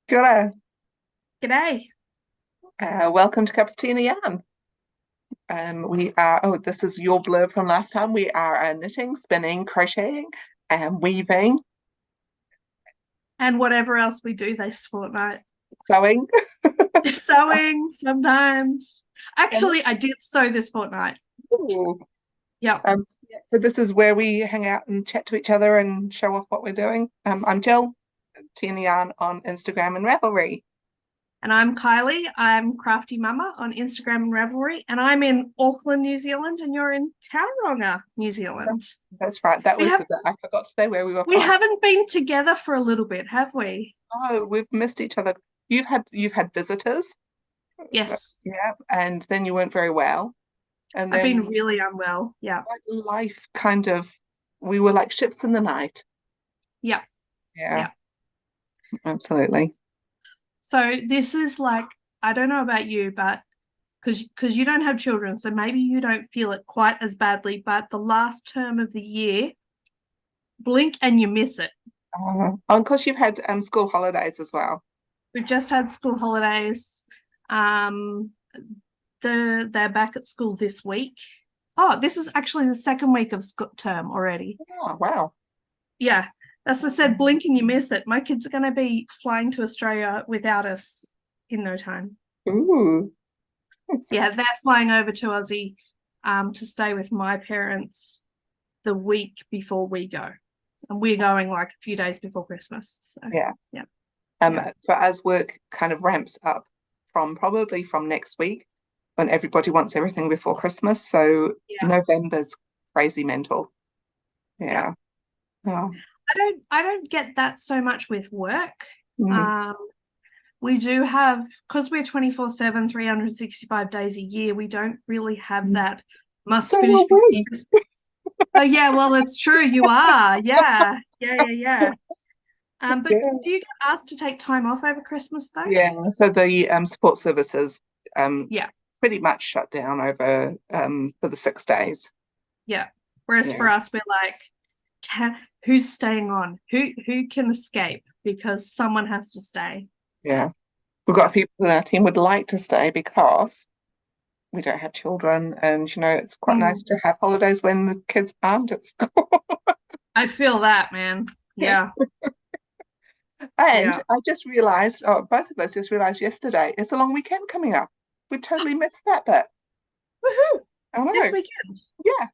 G'day. G'day. Welcome to Cup of Tea and a Yarn. This is your blurb from last time. We are knitting, spinning, crocheting, and weaving, And whatever else we do this fortnight. sewing. Sewing sometimes. And, Actually, I did sew this fortnight. ooh, Yep. so this is where we hang out and chat to each other and show off what we're doing. I'm Jill, Tea and a Yarn on Instagram and Ravelry. And I'm Kylie. I'm Crafty Mama on Instagram and Ravelry. And I'm in Auckland, New Zealand, and you're in Tauranga, New Zealand. That's right. That We was have the bit I forgot to say where we were we from. haven't been together for a little bit, have we? Oh, we've missed each other. You've had visitors, Yes. yeah, and then you weren't very well. And I've been then really unwell. Yeah. life kind of, we were like ships in the night. Yeah. Yeah, Yeah. absolutely. So this is like, I don't know about you, but because you don't have children, so maybe you don't feel it quite as badly, but the last term of the year, blink and you miss it. Oh, of course, you've had school holidays as well. We've just had school holidays. Um, they're back at school this week. Oh, this is actually the second week of term already. Oh, wow. Yeah, that's what I said. Blink and you miss it. My kids are going to be flying to Australia without us in no time. Ooh, Yeah, they're flying over to Aussie to stay with my parents the week before we go. And we're going like a few days before Christmas. So yeah. yeah. Um, Yeah. for as work kind of ramps up from probably from next week when everybody wants everything before Christmas. So Yeah. November's crazy mental. Yeah. Yeah. Oh, I don't get that so much with work. mm. Um we do have, because we're 24/7, 365 days a year, we don't really have that must So finish are before we. Christmas. Oh yeah, well it's true, you are. Yeah. Yeah, yeah, yeah. But Yeah. do you get asked to take time off over Christmas though? Yeah. So the support services um Yeah. pretty much shut down over for the 6 days. Yeah. Whereas Yeah, for us, we're like, who's staying on? Who can escape? Because someone has to stay. yeah. We've got Yeah. people in our team would like to stay because we don't have children, and it's quite nice Mm. to have holidays when the kids aren't at school. I feel that, man. Yeah. And Yeah. I just realized, oh, both of us just realized yesterday, it's a long weekend coming up. We totally missed that bit. Woohoo! I This know. weekend. Yeah,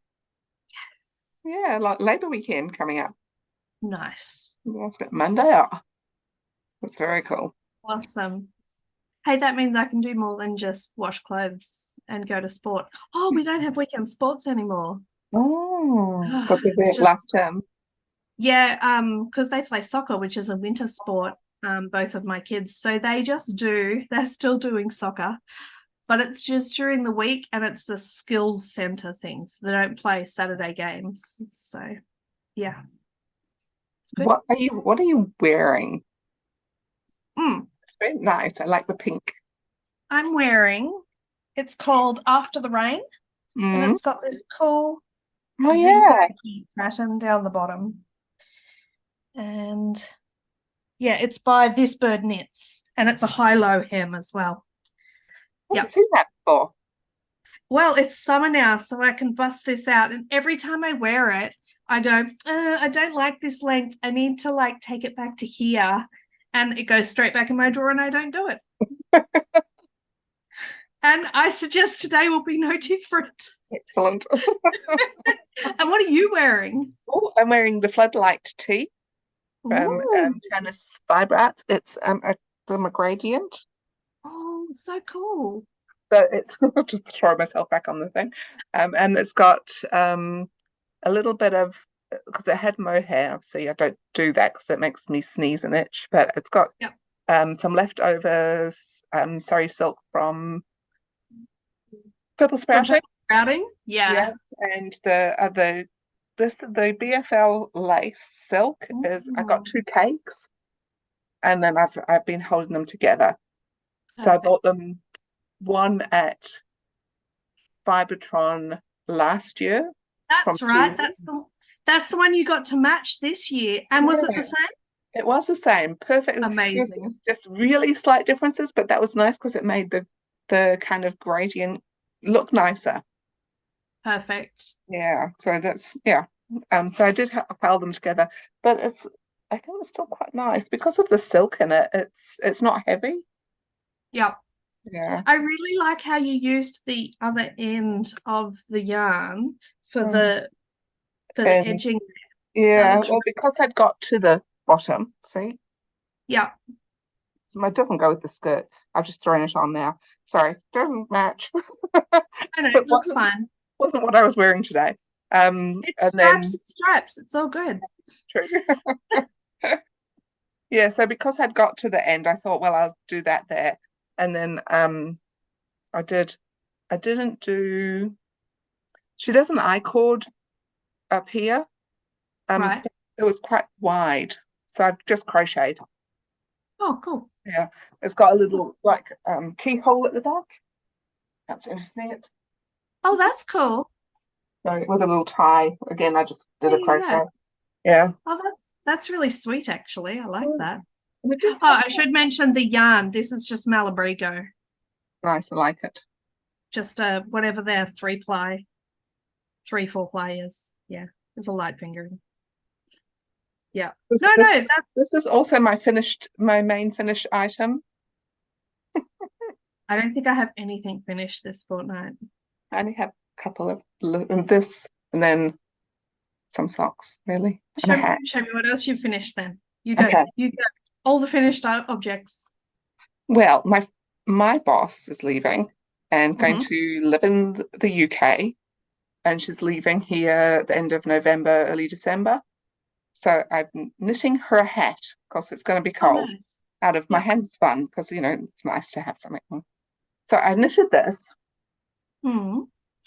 yeah, like Labor weekend coming up. Nice. That's got Monday off. That's very cool. Awesome. Hey, that means I can do more than just wash clothes and go to sport. Oh, we don't have weekend sports anymore. Oh, because of It's the just, last term. yeah, because they play soccer, which is a winter sport, both of my kids. So they're still doing soccer, but it's just during the week and it's a skills center thing. So they don't play Saturday games. So yeah, it's good. What are you wearing? Mm, It's very nice. I like the pink. I'm wearing, it's called After the Rain, and Mm. it's got this cool Oh yeah. zigzaggy pattern down the bottom. And yeah, it's by This Bird Knits, and it's a high-low hem as well. I haven't Yep. seen that before. Well, it's summer now, so I can bust this out. And every time I wear it, I go, I don't like this length. I need to like take it back to here. And it goes straight back in my drawer and I don't do it. And I suggest today will be no different. Excellent. And what are you wearing? Oh, I'm wearing the Floodlight tee from Ooh, Tennis Fibre Arts. It's a gradient. oh, so cool. So it's I'll just throw myself back on the thing. And it's got a little bit of, because it had mohair, obviously I don't do that because it makes me sneeze and itch, but it's got Yep. some leftovers sorry silk from purple From sprouting. Purple Sprouting? Yeah, Yeah. and the BFL lace silk is, I got Ooh, 2 cakes, and then I've been holding them together. So I perfect. bought them one at Fibretron last year from That's right. Julie. That's the one you got to match this year. And was it the Yeah, same? It was the same, perfect. There's Amazing. just really slight differences, but that was nice because it made the kind of gradient look nicer. Perfect. Yeah, so that's yeah. So I did file them together, but I think it's still quite nice because of the silk in it. It's not heavy. Yep. Yeah. I really like how you used the other end of the yarn for Mm. the And edging. That yeah, looks well, because I'd got to the bottom, see, yeah. it doesn't go with the skirt. I've just thrown it on now. Sorry, doesn't match. I know, It it looks fine. wasn't what I was wearing today. It's And stripes, then it's stripes. It's all good. true. Yeah, so because I'd got to the end, I thought, well, I'll do that there. And then I did I didn't do she does an I cord up here. Right. But it was quite wide. So I've just crocheted. Oh, cool. Yeah. It's got a little like keyhole at the back. That's interesting it. Oh, that's cool. So with a little tie. Again, I just did There a you go. crochet. Yeah. Oh, that's really sweet, actually. I like Mm. that. And it did Oh, take I should mention the yarn. This is just Malabrigo, nice. I like it. just whatever their 3-ply, 4-ply is. Yeah, it's a light fingering. Yeah. This, No, this no, that this is also my main finished item. I don't think I have anything finished this fortnight. I only have a couple of this and then some socks, really, and a hat. Show me what else you've finished then. You go. Okay. You go. All the finished objects. Well, my boss is leaving and going Hmm. to live in the UK, and she's leaving here at the end of November, early December. So I'm knitting her a hat because it's going to be Oh, cold nice. out of my Yep. hand spun because it's nice to have something. So I knitted this, Hmm.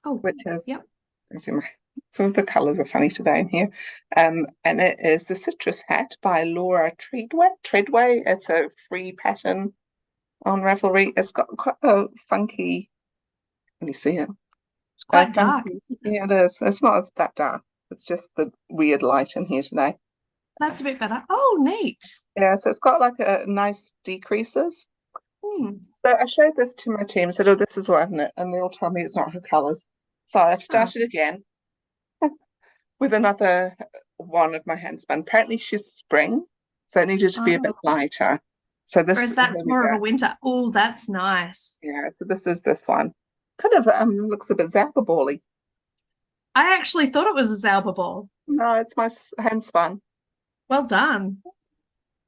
Oh, which is yep. let's see some of the colours are funny today in here. And it is the Citrus Hat by Laura Treadway. It's a free pattern on Ravelry. It's got quite a funky. Can you see it? It's quite dark. Funky. Yeah, it is. It's not that dark. It's just the weird light in here today. That's a bit better. Oh, neat. Yeah, so it's got like a nice decreases. Hmm. So I showed this to my team, said, "Oh, this is what I've knit," and they all told me it's not her colours. So I've Oh, started again with another one of my handspun. Apparently she's spring, so it needed to be a bit oh. lighter. So Or this, is that here we more of go. a winter? Oh, that's nice. Yeah, so this is this one. Kind of looks a bit Zappa bally. I actually thought it was a Zalba ball. No, it's my handspun. Well done.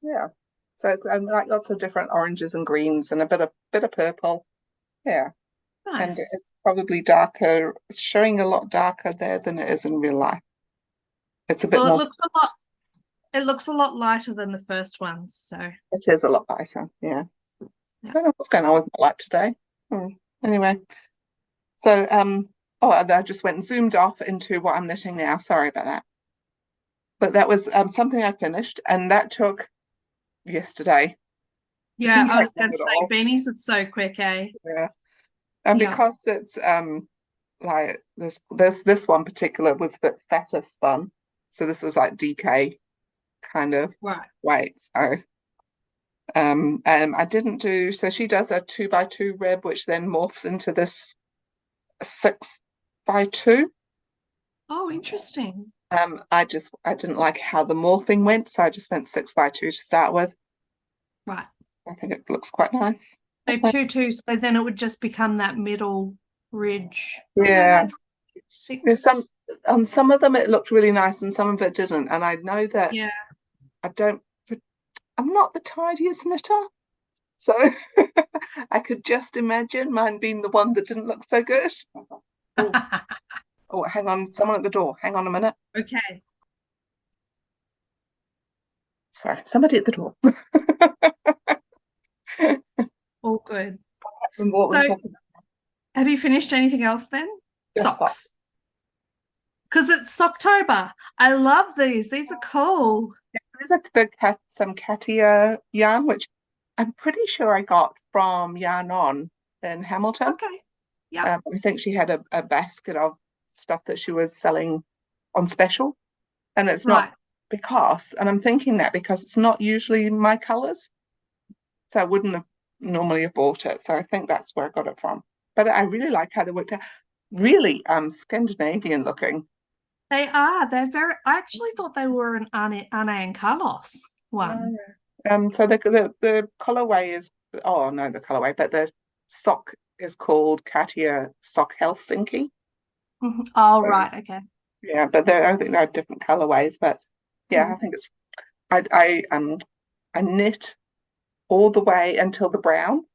Yeah. So it's like lots of different oranges and greens and a bit of purple. Yeah. And Nice. it's probably darker. It's showing a lot darker there than it is in real life. It's a bit Well, more. it looks a lot lighter than the first one, so It is a lot lighter. Yeah. I yeah. don't know what's going on with my light today. Hmm. Anyway, so oh, I just went and zoomed off into what I'm knitting now. Sorry about that. But that was something I finished, and that took yesterday. It Yeah, didn't I take was long gonna at say all. Benny's is so quick, eh? Yeah. And Yeah. because it's like this one particular was a bit fatter spun. So this is like DK kind of Right. weight. So I didn't do so she does a 2x2 rib, which then morphs into this 6x2. Oh, interesting. I didn't like how the morphing went, so I just went 6x2 to start with. Right. I think it looks quite nice. So 2-2, so then it would just become that middle ridge. Oh no, Yeah. that's There's 6. some of them it looked really nice and some of it didn't. And I know that Yeah. I don't I'm not the tidiest knitter. So I could just imagine mine being the one that didn't look so good. Oh, oh, hang on, someone at the door. Hang on a minute. Okay. Sorry, somebody at the door. All good. What were we So talking about? have you finished anything else then? Just socks. Socks. Because it's October. I love these. These are cool. There's some Katia yarn, which I'm pretty sure I got from Yarn On in Hamilton. Okay. Yep. I think she had a basket of stuff that she was selling on special, and it's not Right. and I'm thinking that because it's not usually my colours, so I wouldn't have normally have bought it. So I think that's where I got it from. But I really like how they worked out. Really Scandinavian looking. They are. They're very. I actually thought they were an Anne and Carlos No. one. So the colorway is oh no the colorway, but the sock is called Katia Sock Helsinki. Mhm. Oh, So right. Okay. yeah, but I think they're different colorways. But yeah, I Mhm. think it's I knit all the way until the brown.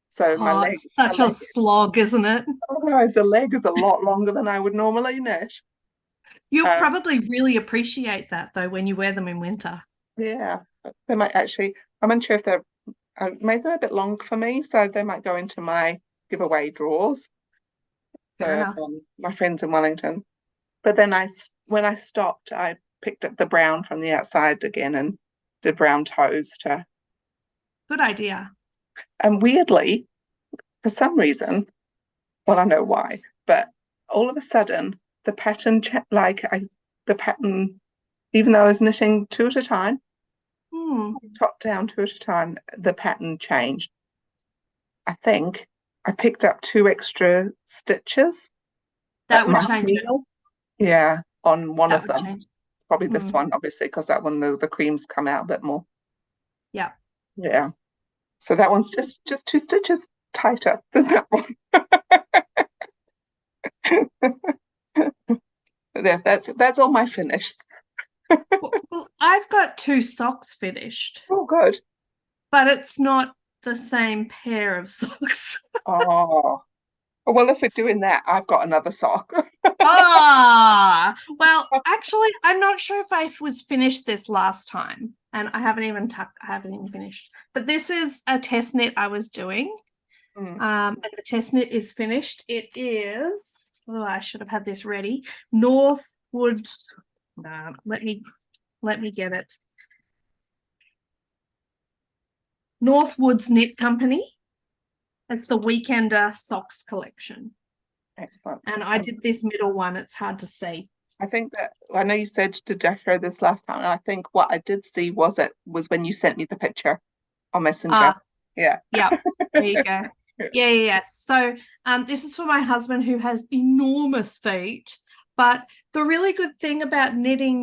So Oh, it's such a slog, isn't it? oh no, the leg is a lot longer than I would normally knit. You'll Um, probably really appreciate that though when you wear them in winter. yeah, they might actually. I'm unsure if they're I made them a bit long for me, so they might go into my giveaway drawers Fair for enough. my friends in Wellington. But then when I stopped, I picked up the brown from the outside again and did brown toes to. Good idea. And weirdly, for some reason, well, I know why, but all of a sudden the pattern, the pattern, even though I was knitting two at a time, Hmm. top down two at a time, the pattern changed. I think I picked up two extra stitches at That would my change it. heel. Yeah, on one That of would them. change. Probably this Hmm. one, obviously, because that one the creams come out a bit more. Yeah. Yeah. So that one's just two stitches tighter than that one. Yeah, that's all my finished. Well, I've got two socks finished, Oh, good. but it's not the same pair of socks. Oh, well, if we're doing that, I've got another sock. Well, actually, I'm not sure if I was finished this last time, and I haven't even finished. But this is a test knit I was doing, Mm. and the test knit is finished. It is. Oh, I should have had this ready. Northwoods. Let me get it. Northwoods Knit Company. It's the Weekender Socks collection. Excellent. And I did this middle one. It's hard to see. I think that I know you said to Deco this last time, and I think what I did see was when you sent me the picture on Messenger. Ah, Yeah. yeah. There you go. Yeah. So this is for my husband who has enormous feet. But the really good thing about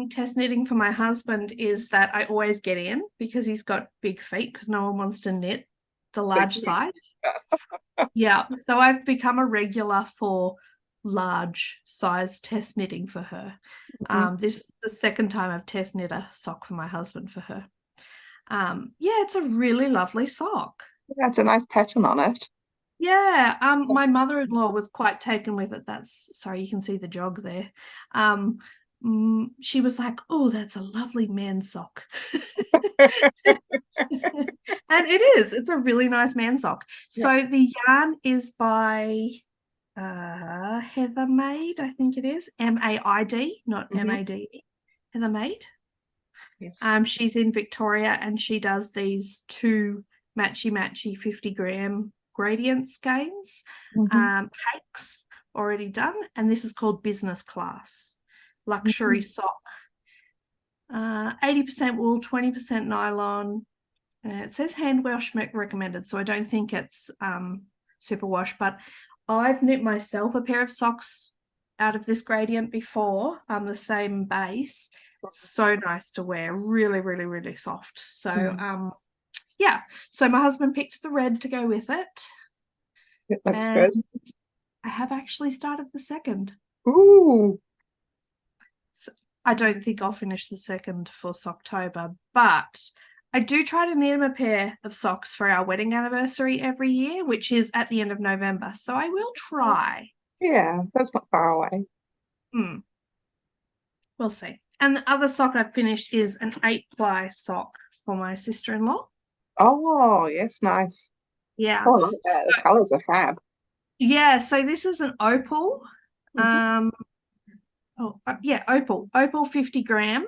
test knitting for my husband is that I always get in because he's got big feet because no one wants to knit the Big large feet. size. Yeah. So I've become a regular for large size test knitting for her. Mhm. This is the second time I've test knit a sock for my husband for her. Yeah, it's a really lovely sock. That's a nice pattern on it. Yeah, So- my mother-in-law was quite taken with it. Sorry, you can see the jog there. Um, she was like, "Oh, that's a lovely man sock." And it is. It's a really nice man sock. Yeah. So the yarn is by Heather Maid, I think it is. Maid, not Mhm. Made. Heather Maid. Yes. She's in Victoria and she does these two matchy 50-gram gradient skeins. Mhm. Cakes already done, and this is called Business Class Luxury Mhm. Sock. 80% wool, 20% nylon. It says hand wash recommended, so I don't think it's superwash, but I've knit myself a pair of socks out of this gradient before, the same base. So nice to wear, really soft. So Mm. yeah, so my husband picked the red to go with it, It looks and good. I have actually started the second. Ooh. So I don't think I'll finish the second for October, but I do try to knit him a pair of socks for our wedding anniversary every year, which is at the end of November. So I will try. Yeah, that's not far away. Hmm, we'll see. And the other sock I've finished is an 8-ply sock for my sister-in-law. Oh, yes, nice. Yeah. Oh, I like that. The colors are fab. Yeah, so this is an opal. Mhm. Um, opal 50 gram.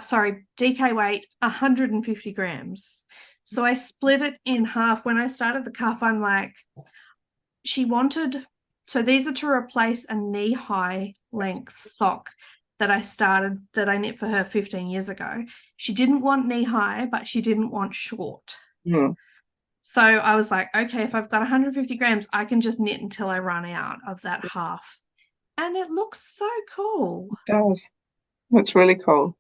Sorry, DK weight 150 grams. So I split it in half. When I started the cuff, I'm like, so these are to replace a knee-high length sock that I knit for her 15 years ago. She didn't want knee high, but she didn't want short. Mm, So I was like, okay, if I've got 150 grams, I can just knit until I run out of that half. And it looks so cool. it does. It's really cool.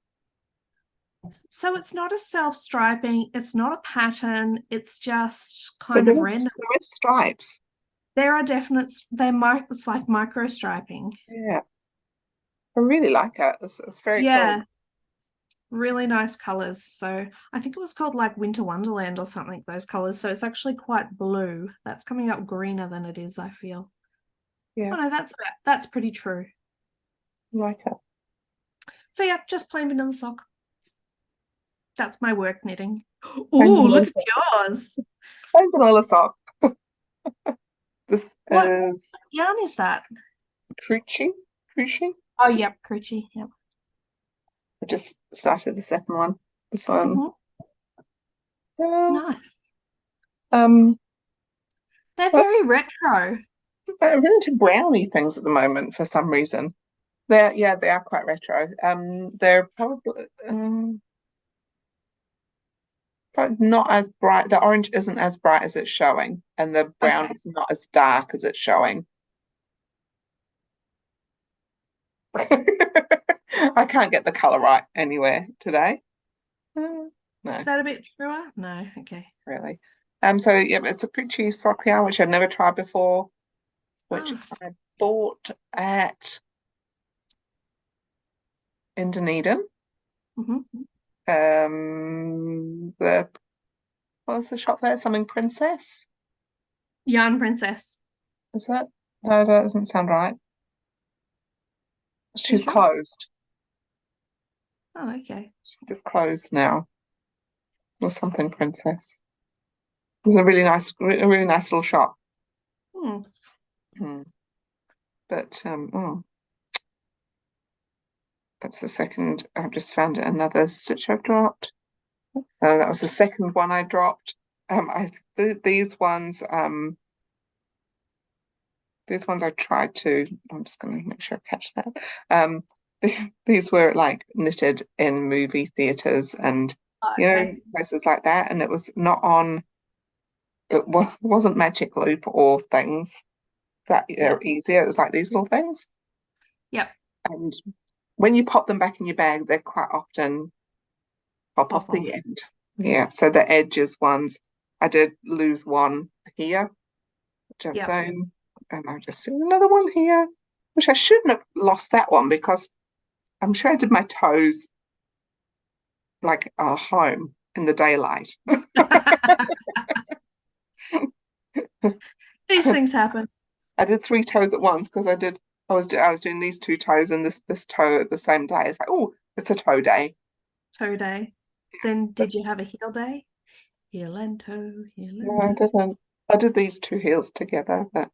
So it's not a self-striping, it's not a pattern, it's just But kind of random. there is stripes. There are definite, it's like micro striping. Yeah, I really like it. It's very cool. Yeah, really nice colors. So I think it was called like Winter Wonderland or something, those colors. So it's actually quite blue. That's coming up greener than it is, I feel. Yeah, Oh no, that's pretty true. I like it. So yeah, just plain vanilla sock. That's my work knitting. Plain Oh, vanilla look at sock. yours. Plain vanilla sock. This What is yarn is that? Crochet. Crochet. Oh, yep, Crochet. Yep. I just started the second one. This one. Hmm. Uh, Nice. um, They're well, very retro. I'm into brownie things at the moment for some reason. They are quite retro. They're probably not as bright. The orange isn't as bright as it's showing, and the brown Okay. is not as dark as it's showing. I can't get the color right anywhere today. Is No, that a bit truer? No. Okay. really. So yeah, it's a Crochet sock yarn which I've never tried before, which Oh. I bought at in Dunedin. Hmm. The what was the shop there? Something Princess, Yarn Princess. is it? No, that doesn't sound right. Are you She's sure? closed. Oh, okay. She's just closed now. Or something Princess. It's a really nice little shop. Hmm. Hmm. But that's the second. I've just found another stitch I've dropped. That was the second one I dropped. I th these ones I tried to. I'm just going to make sure I catch that. Um, these were like knitted in movie theaters and Oh, okay. places like that, and it was not on. Wasn't Magic Loop or things that Yeah. are easier. It was like these little things, Yep. and when you pop them back in your bag, they quite often pop off Pop the off. end. Yeah, so the edges ones, I did lose one here, which I've Yep. sewn, and I've just seen another one here, which I shouldn't have lost that one because I'm sure I did my toes like home in the daylight. These things happen. I did three toes at once because I was doing these two toes and this toe at the same day. It's like, oh, it's a toe day. Toe day. Then But did you have a heel day? Heel no, and I toe. didn't. I did these two heels together, but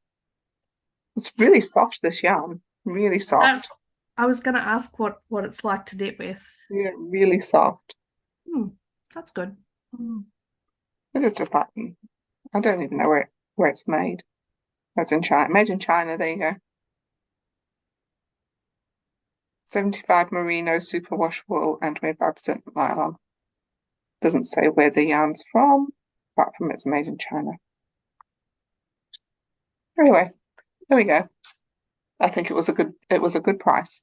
it's really soft, this yarn. Really That's soft. I was gonna ask what it's like to knit with. Yeah, really soft. Hmm, that's good. Mm. It is just like I don't even know where it's made. It's in China. Made in China, there you go. 75 merino superwash wool and 25% nylon. Doesn't say where the yarn's from, apart from it's made in China. Anyway, there we go. I think it was a good price.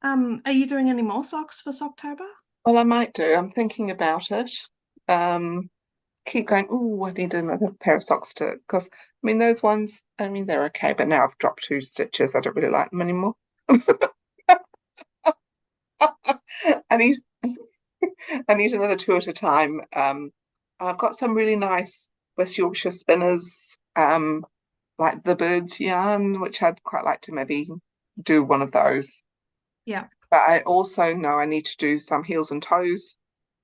Are you doing any more socks for Socktober? Well, I might do. I'm thinking about it. Um, keep going, oh, I need another pair of socks to, because I mean, those ones, I mean, they're okay, but now I've dropped two stitches. I don't really like them anymore. I need, I need another two at a time. And I've got some really nice West Yorkshire spinners, like the birds yarn, which I'd quite like to maybe do one of those. Yeah. But I also know I need to do some heels and toes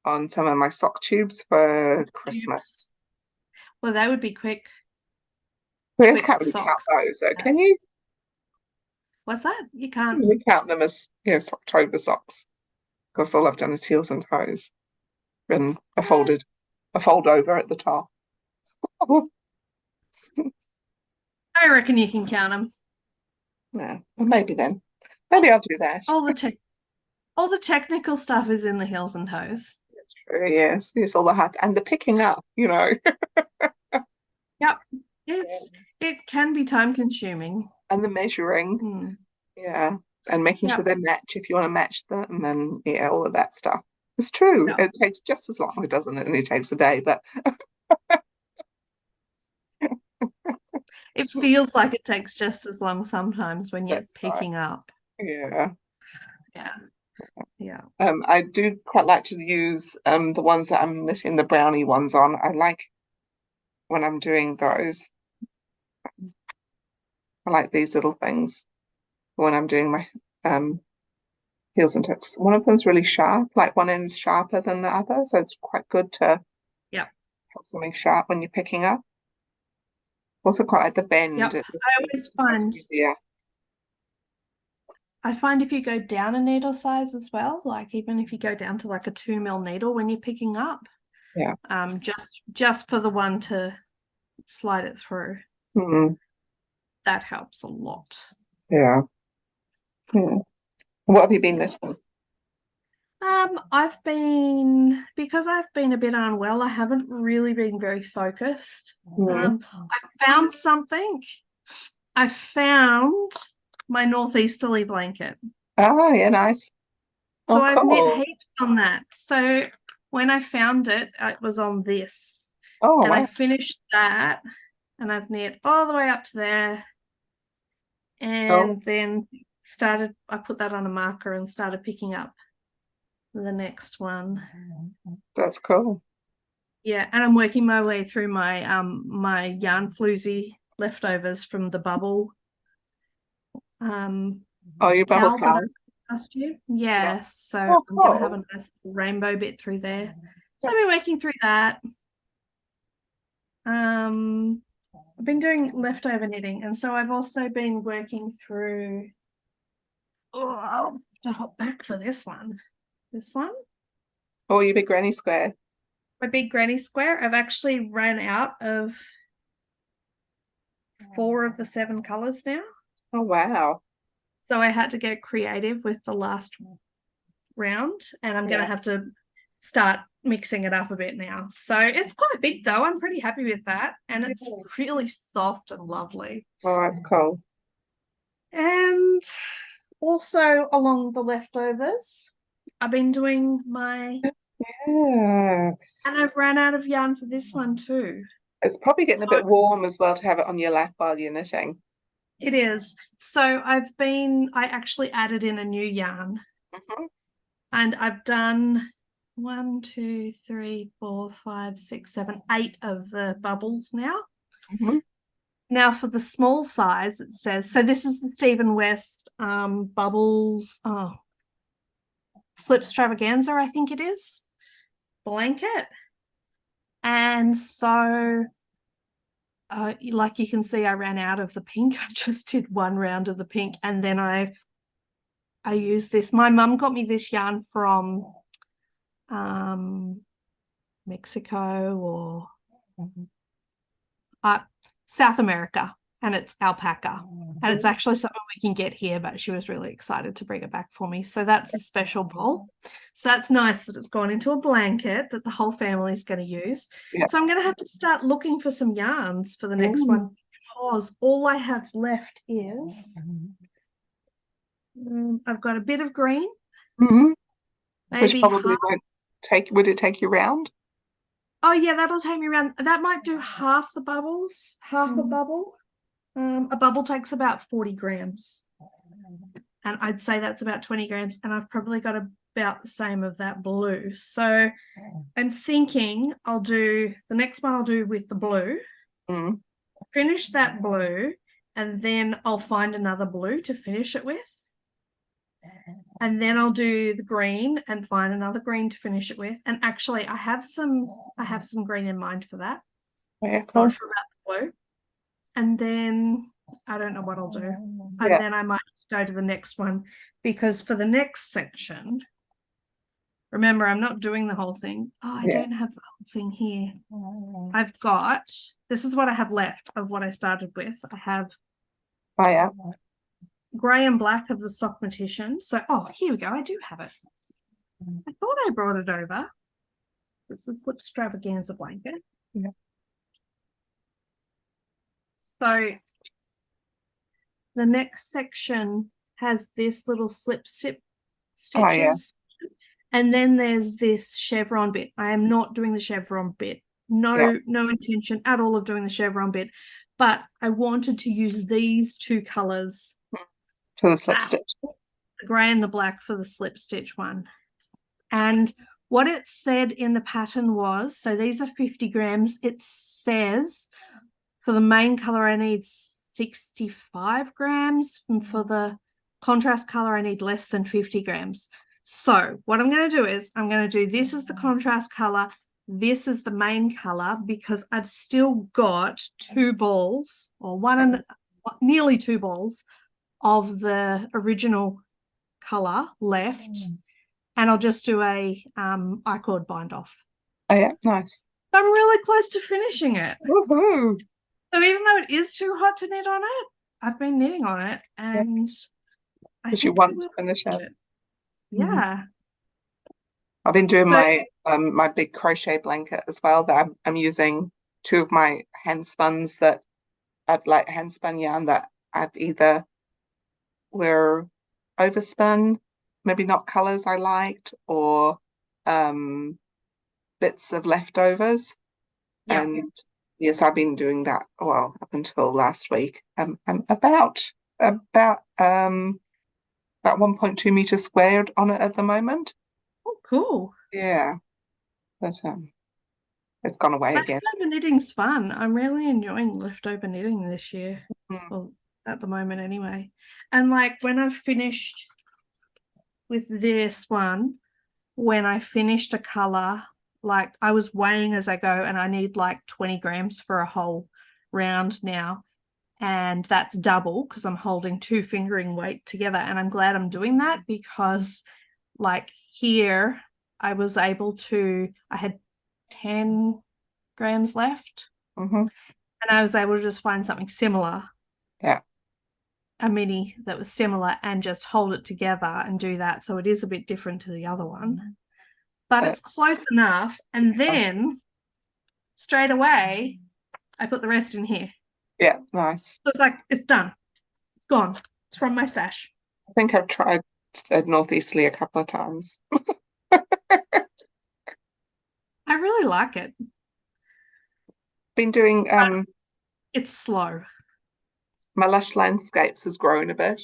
on some of my sock tubes for Tubes. Christmas. Well, that would be We quick can't really count socks. those, though, can you? What's that? You can't. You count them as, October socks. Because all I've done is heels and toes and Yeah, a fold over at the top. I reckon you can count them. No, well, maybe then. Maybe I'll do that. All the tech, all the technical stuff is in the heels and toes. That's true. Yes, it's all the hard and the picking up. Yep. Yeah. It can be time consuming. And the measuring. Mm. Yeah, and making sure Yep. they match if you want to match them, and yeah, all of that stuff. It's true. Yep. It takes just as long. It doesn't. It only takes a day, but It feels like it takes just as long sometimes when you're that's right. picking up. Yeah. Yeah. Yeah. I do quite like to use the ones that I'm knitting the brownie ones on. I like when I'm doing those. I like these little things when I'm doing my um heels and toes. One of them's really sharp, like one end's sharper than the other, so it's quite good to Yep. have something sharp when you're picking up. Also quite like the bend. Yep. It's, I it's always much find easier. I find if you go down a needle size as well, like even if you go down to like a 2 mil needle when you're picking up, Yeah. just for the one to slide it through, Mm, that helps a lot. yeah. Yeah. What have you been knitting? Because I've been a bit unwell, I haven't really been very focused. Mm. I found something. I found my northeasterly blanket. Oh, yeah, nice. So Oh, I've knit cool. heaps on that. So when I found it, it was on this. Oh, And I wow. finished that and I've knit all the way up to there. Oh, And then I put that on a marker and started picking up the next one. that's cool. Yeah, and I'm working my way through my yarn floozy leftovers from the bubble um Oh, your bubble cowl that I cow. made last year. Yeah. Yeah, so Oh, I'm gonna have cool. a nice rainbow bit through there. So I've That's, been working through that. I've been doing leftover knitting, and so I've also been working through. Oh, I'll have to hop back for this one. This one, oh, your big granny square. my big granny square. I've actually ran out of 4 of the 7 colors now. Oh, wow. So I had to get creative with the last round, and I'm going to Yeah. have to start mixing it up a bit now. So it's quite big though. I'm pretty happy with that, and it's really soft and lovely. Oh, that's cool. And also along the leftovers, I've been doing my, and Yes. I've ran out of yarn for this one too. It's probably getting So a bit warm as well to have it on your lap while you're knitting. it is. So I actually added in a new yarn, Hmm. and I've done 1, 2, 3, 4, 5, 6, 7, 8 of the bubbles now. Hmm. Now for the small size, it says, so this is the Stephen West bubbles, slip extravaganza, I think it is, blanket. And so like you can see, I ran out of the pink. I just did one round of the pink, and then I used this. My mum got me this yarn from Mexico or South America, and it's alpaca. And it's actually something we can get here, but she was really excited to bring it back for me. So that's a special bowl. So that's nice that it's gone into a blanket that the whole family is going to use. Yeah. So I'm going to have to start looking for some yarns for the next Mm. one, because all I have left is I've got a bit of green, Hmm. Which maybe probably half. won't would it take you round? Oh yeah, that'll take me around. That might do half the bubbles, half a bubble. A bubble takes about 40 grams. And I'd say that's about 20 grams. And I've probably got about the same of that blue. So I'm thinking the next one I'll do with the blue, Mm. finish that blue, and then I'll find another blue to finish it with. And then I'll do the green and find another green to finish it with. And actually I have some green in mind for that. Yeah, cool. Not sure about the blue. And then I don't know what I'll do. And Yeah. then I might just go to the next one, because for the next section, remember, I'm not doing the whole thing. Oh, I Yeah. don't have the whole thing here. I've got, this is what I have left of what I started with. I have Oh, yeah. grey and black of the Sockmatician. So, oh, here we go. I do have it. I thought I brought it over. It's a flip extravaganza blanket. Yeah. So the next section has this little slip stitches. And then there's this chevron bit. I am not doing the chevron bit. No intention at all of doing the chevron bit. But I wanted to use these two colors. For the slip stitch. The grey and the black for the slip stitch one. And what it said in the pattern was, so these are 50 grams. It says for the main color, I need 65 grams. And for the contrast color, I need less than 50 grams. So what I'm going to do is I'm going to do this as the contrast color. This is the main color because I've still got 2 balls or nearly 2 balls of the original color left. And I'll just do a I-cord bind off. Oh yeah, nice. I'm really close to finishing it. Woohoo! So even though it is too hot to knit on it, I've been knitting on it, and because you want to finish it. Yeah. I've been doing my my big crochet blanket as well. That I'm using 2 of my hand spuns that I've like hand spun yarn that I've either were overspun, maybe not colors I liked, or bits of leftovers. Yeah. And yes, I've been doing that well up until last week. I'm about 1.2 meters squared on it at the moment. Oh, cool. Yeah, but it's gone away again. Leftover knitting's fun. I'm really enjoying leftover knitting this year. Mm. Well, at the moment anyway. And like when I've finished with this one, when I finished a color, like I was weighing as I go, and I need like 20 grams for a whole round now. And that's double because I'm holding 2 fingering weight together. And I'm glad I'm doing that because like here I was able to, I had 10 grams left. And I was able to just find something similar. Yeah. A mini that was similar and just hold it together and do that. So it is a bit different to the other one. But it's close enough. And then straight away, I put the rest in here. Yeah, nice. So it's like, it's done. It's gone. It's from my stash. I think I've tried northeasterly a couple of times. I really like it. Been doing it's slow. my Lush Landscapes has grown a bit.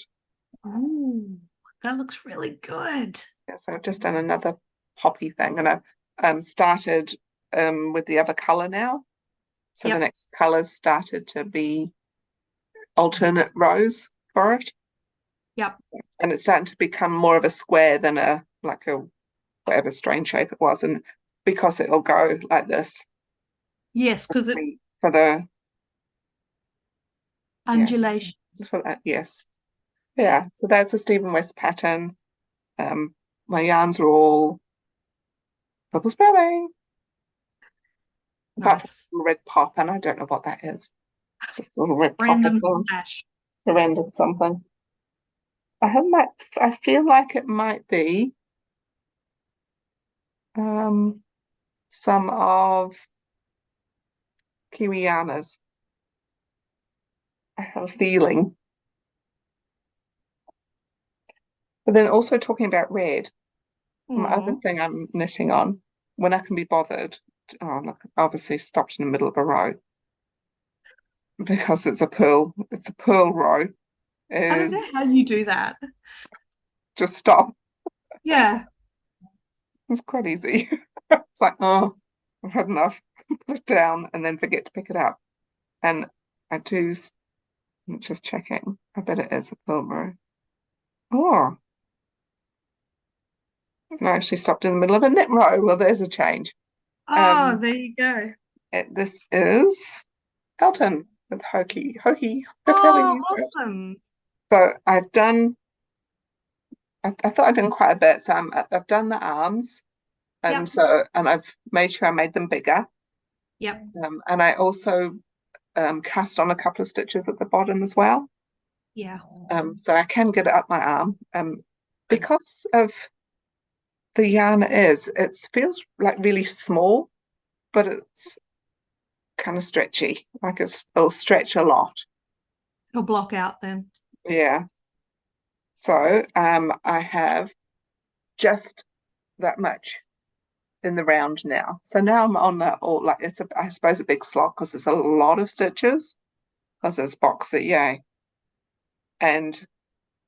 Ooh, that looks really good. Yeah, so I've just done another poppy thing, and I've started with the other color now. So the next colors started to be alternate rows for it. Yep. And it's starting to become more of a square than a whatever strange shape it was, and because it'll go like this. Yes, because it for the undulations. For that, yes. Yeah, so that's a Stephen West pattern. My yarns are all purple sprouting. Apart from red pop, and I don't know what that is. It's just a little red random pop. stash. A random something. I feel like it might be some of Kiwiana's. I have a feeling. But then also talking about red, my other thing I'm knitting on, when I can be bothered, look, obviously stopped in the middle of a row because it's a pearl row. I don't know how you do that. Just stop. Yeah. It's quite easy. It's like, oh, I've had enough. Put it down and then forget to pick it up. And I do, I'm just checking. I bet it is a pearl row. Oh. I actually stopped in the middle of a knit row. Well, there's a change. Oh, there you go. This is Elton with Hokey. Oh, awesome. So I've done, I thought I'd done quite a bit. So I've done the arms. And I've made sure I made them bigger. Yep. And I also cast on a couple of stitches at the bottom as well. Yeah. So I can get it up my arm. Good. Because of the yarn it feels like really small, but it's kind of stretchy. Like it'll stretch a lot. It'll block out then. Yeah. So I have just that much in the round now. So now I'm on the or like it's I suppose a big slot because it's a lot of stitches because it's boxy, yay. And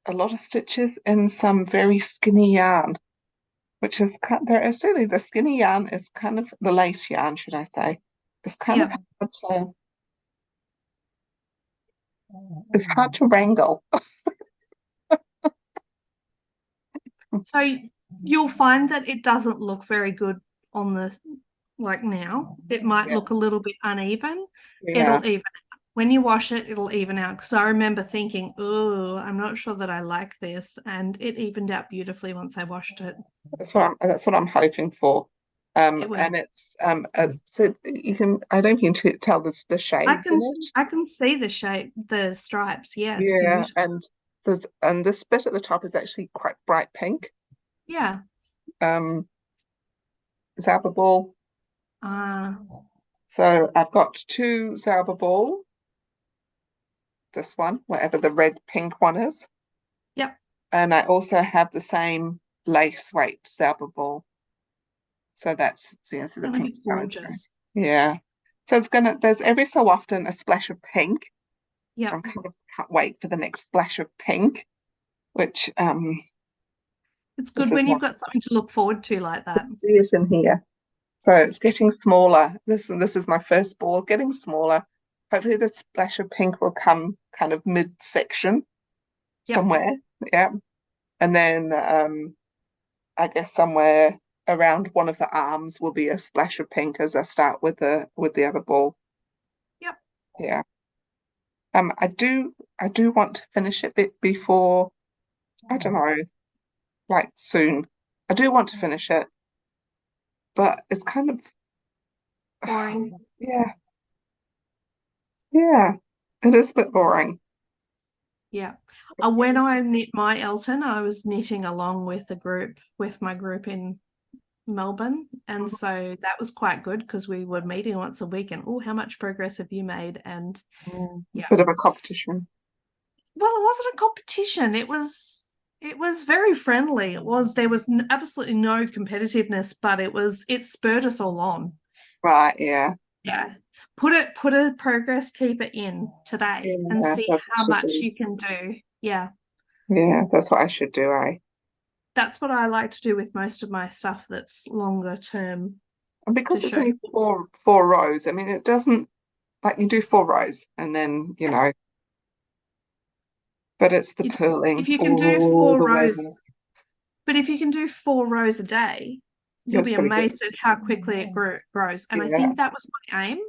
a lot of stitches in some very skinny yarn, which is kind there is really the skinny yarn is kind of the lace yarn, should I say. It's kind of Yeah. hard to it's hard to wrangle. So you'll find that it doesn't look very good on the like now. It might Yeah, look a little bit uneven. yeah. It'll even when you wash it, it'll even out. Because I remember thinking, oh, I'm not sure that I like this. And it evened out beautifully once I washed it. That's what I'm hoping for. It will. And so you can I don't think you can tell the I shades in can it. I can see the shape, the stripes. Yeah, it's Yeah, beautiful. and this bit at the top is actually quite bright pink. Yeah. Um, Zauber ball. Uh, So I've got two Zauber ball. This one, whatever the red pink one is, yep. and I also have the same lace weight Zauber ball. So that's so the Gonna be pink's coming through. gorgeous. Yeah. So there's every so often a splash of pink. Yep. I'm kind of can't wait for the next splash of pink, which It's this good is when what you've got something to look forward to like that. see it in here. So it's getting smaller. This is my first ball, getting smaller. Hopefully the splash of pink will come kind of mid-section Yep. somewhere. Yeah. And then I guess somewhere around one of the arms will be a splash of pink as I start with the other ball. Yep. Yeah. I do want to finish it bit before, I don't know, like soon. I do want to finish it, but it's kind of Boring. yeah, yeah. It is a bit boring. Yeah. When I knit my Elton, I was knitting along with a group, with my group in Melbourne. And so that was quite good because we were meeting once a week and, oh, how much progress have you made? And yeah, Bit of a competition. well, it wasn't a competition. it was very friendly. There was absolutely no competitiveness, but it spurred us all on. Right, yeah. Yeah. Put a progress keeper in today and Yeah, see that's what I how should much do. you can do. Yeah. Yeah, that's what I should do, eh? That's what I like to do with most of my stuff that's longer term And to because it's show. only four rows, I mean it doesn't like you do four rows and then, you know, but it's the If purling you can do all four the way back. rows, but if you can do 4 rows a day, you'll It's be pretty good. amazed at how quickly it grows. And I Yeah, think that was my aim.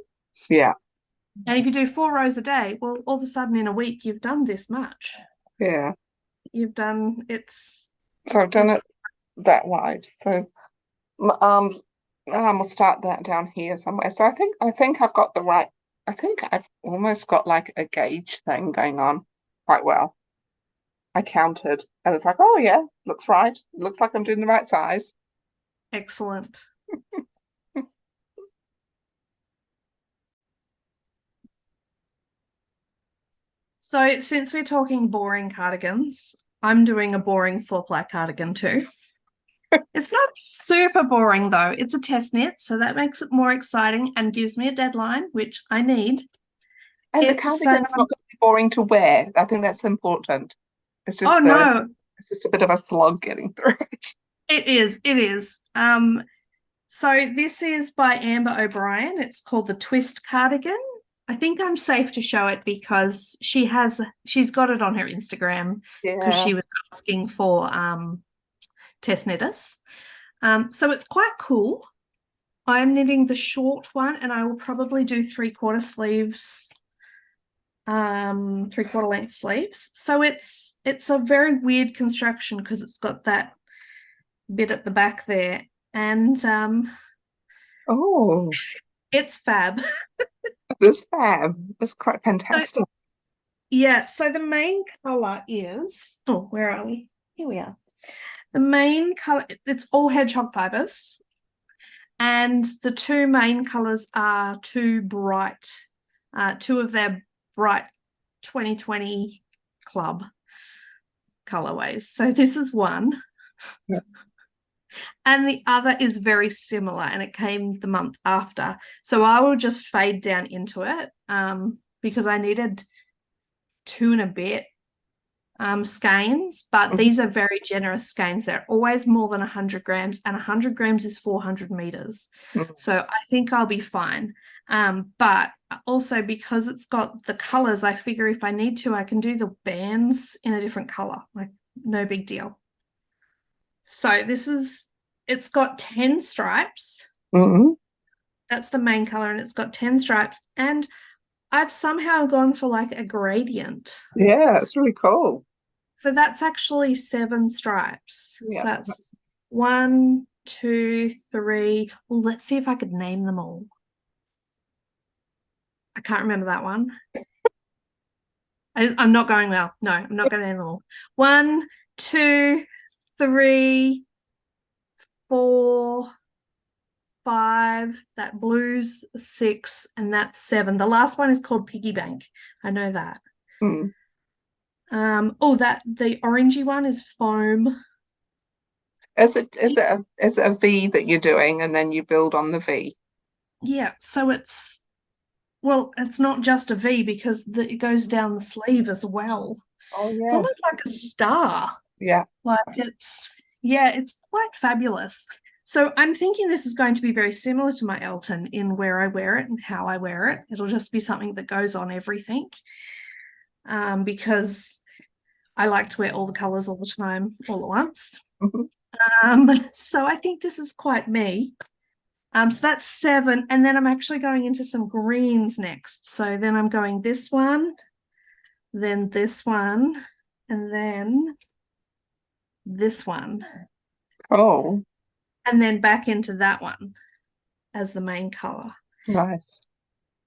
yeah, And if you do 4 rows a day, well, all of a sudden in a week, you've done this much. yeah. You've done So I've done it's it that wide. So my arm will start that down here somewhere. So I think I've got the right. I think I've almost got like a gauge thing going on quite well. I counted and it's like, oh yeah, looks right. Looks like I'm doing the right size. excellent. So since we're talking boring cardigans, I'm doing a boring 4-ply cardigan too. It's not super boring though. It's a test knit, so that makes it more exciting and gives me a deadline, which I need. And the It's cardigan's not going to be boring to wear. I think that's important. It's oh just no, it's just a bit of a slog getting through it. it is. It is. So this is by Amber O'Brien. It's called the Twist Cardigan. I think I'm safe to show it because she's got it on her Instagram because Yeah. she was asking for test knitters. So it's quite cool. I'm knitting the short one and I will probably do 3/4 sleeves, 3/4 length sleeves. So it's a very weird construction because it's got that bit at the back there. And Oh, it's fab. this fab. That's quite So fantastic. Yeah, so the main color is, oh, where are we? Here we are. The main color, it's all hedgehog fibers. And the two main colors are two of their bright 2020 club colorways. So this is one. Yeah. And the other is very similar, and it came the month after. So I will just fade down into it because I needed 2 and a bit skeins, but Mhm. these are very generous skeins. They're always more than 100 grams, and 100 grams is 400 meters. Mm. So I think I'll be fine. But also because it's got the colors, I figure if I need to, I can do the bands in a different color. Like, no big deal. So it's got 10 stripes. Mhm. That's the main color, and it's got 10 stripes. And I've somehow gone for like a gradient. Yeah, it's really cool. So that's actually 7 stripes. Yeah. So that's 1, 2, 3. Well, let's see if I could name them all. I can't remember that one. I'm not going well. No, I'm not going to name them all. 1, 2, 3, 4, 5. That blue's 6, and that's 7. The last one is called Piggy Bank. I know that. Mm. Oh, that the orangey one is foam. Is it a V that you're doing and then you build on the V? Yeah, so it's not just a V because it goes down the sleeve as well. Oh It's yeah. almost like a star. Yeah. Like it's quite fabulous. So I'm thinking this is going to be very similar to my Elton in where I wear it and how I wear it. It'll just be something that goes on everything. Because I like to wear all the colors all the time, all at once. Mhm. So I think this is quite me. So that's 7, and then I'm actually going into some greens next. So then I'm going this one, then this one, and then this one, Oh, and then back into that one as the main color. nice.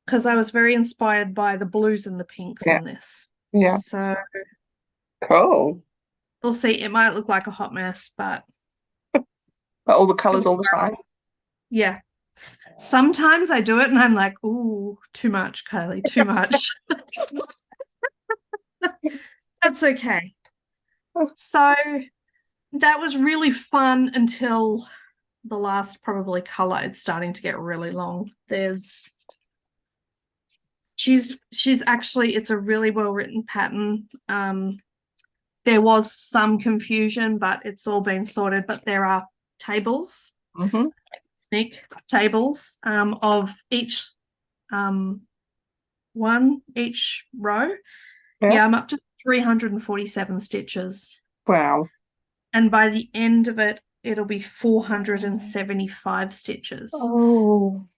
Because I was very inspired by the blues and the pinks Yeah. in this. Yeah. So Cool. we'll see. It might look like a hot mess, but But all the colors all the time. yeah. Sometimes I do it and I'm like, ooh, too much, Kylie, too much. That's okay. So that was really fun until the last probably color. It's starting to get really long. She's actually, it's a really well written pattern. There was some confusion, but it's all been sorted. But there are tables, Hmm. sneak tables, of each one each row. Yeah. Yeah, I'm up to 347 stitches. Wow. And by the end of it, it'll be 475 stitches. Oh.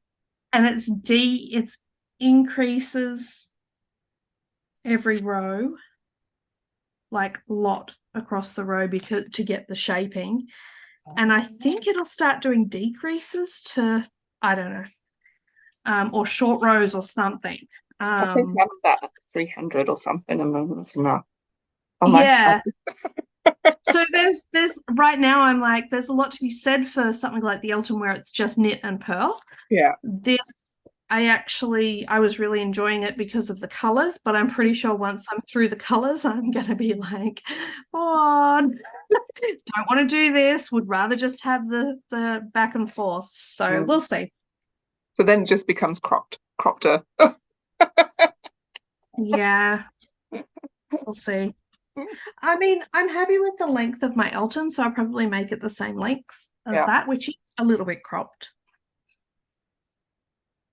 And it's increases every row, like lot across the row because to get the shaping. And I think it'll start doing decreases to, I don't know, or short rows or something. I think I'm about 300 or something. On my Yeah. So there's right now I'm like, there's a lot to be said for something like the Elton where it's just knit and purl. yeah. This I was really enjoying it because of the colors, but I'm pretty sure once I'm through the colors, I'm gonna be like, oh, don't want to do this, would rather just have the back and forth. So Mm. we'll see. So then it just becomes cropped. Yeah, we'll see. I mean, I'm happy with the length of my Elton, so I'll probably make it the same length as Yeah. that, which is a little bit cropped.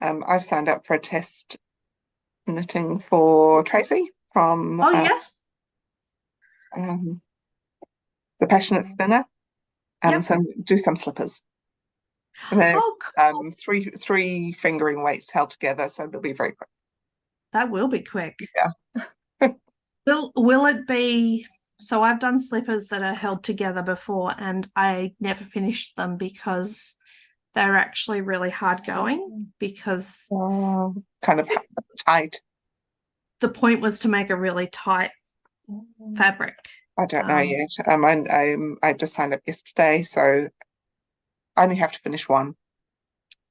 I've signed up for a test knitting for Tracy from Oh, yes. um, the Passionate Spinner. Yep. So do some slippers. And they're Oh, cool. three fingering weights held together, so they'll be very quick. That will be quick. Yeah. Will it be so I've done slippers that are held together before and I never finished them because they're actually really hard going because Kind of tight. the point was to make a really tight fabric. I don't know yet. I just signed up yesterday, so I only have to finish one.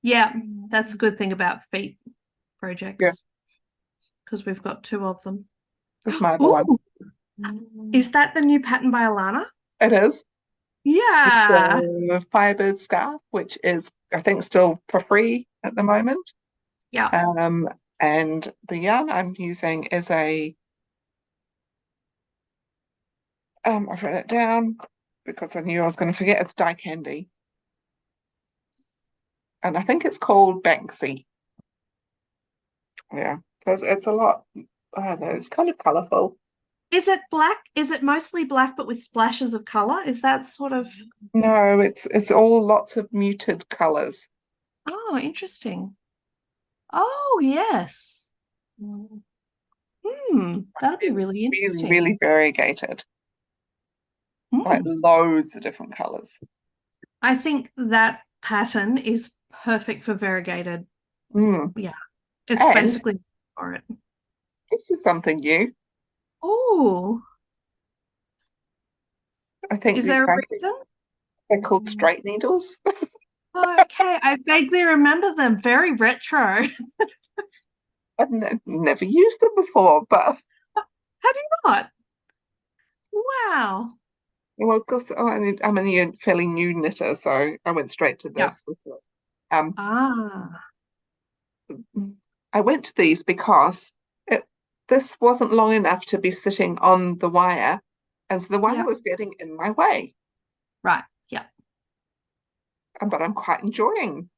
Yeah, that's a good thing about feet Yeah, projects because we've got 2 of them. this is my other one. Ooh, is that the new pattern by Alana? It is. It's Yeah. the Firebird scarf, which is, I think, still for free at the moment. Yeah. And the yarn I'm using is I've written it down because I knew I was going to forget. It's dye candy, and I think it's called Banksy. Yeah, because it's a lot. I don't know. It's kind of colourful. Is it black? Is it mostly black but with splashes of color? Is that sort of No, it's all lots of muted colours. Oh, interesting. Oh, yes. That'll be really Really, interesting. really variegated, like Hmm. loads of different colours. I think that pattern is perfect for variegated. Mm. Yeah, it's And basically for it. this is something new. Oh, is there a I think reason? they're called straight needles. Okay, I vaguely remember them. Very retro. Never used them before, but Have you not? Wow. well, of course, I'm a fairly new knitter, so I went straight to Yeah. this. Um, Ah, I went to these because this wasn't long enough to be sitting on the wire, and so the wire yeah. was getting in my way. Right. Yeah. But I'm quite enjoying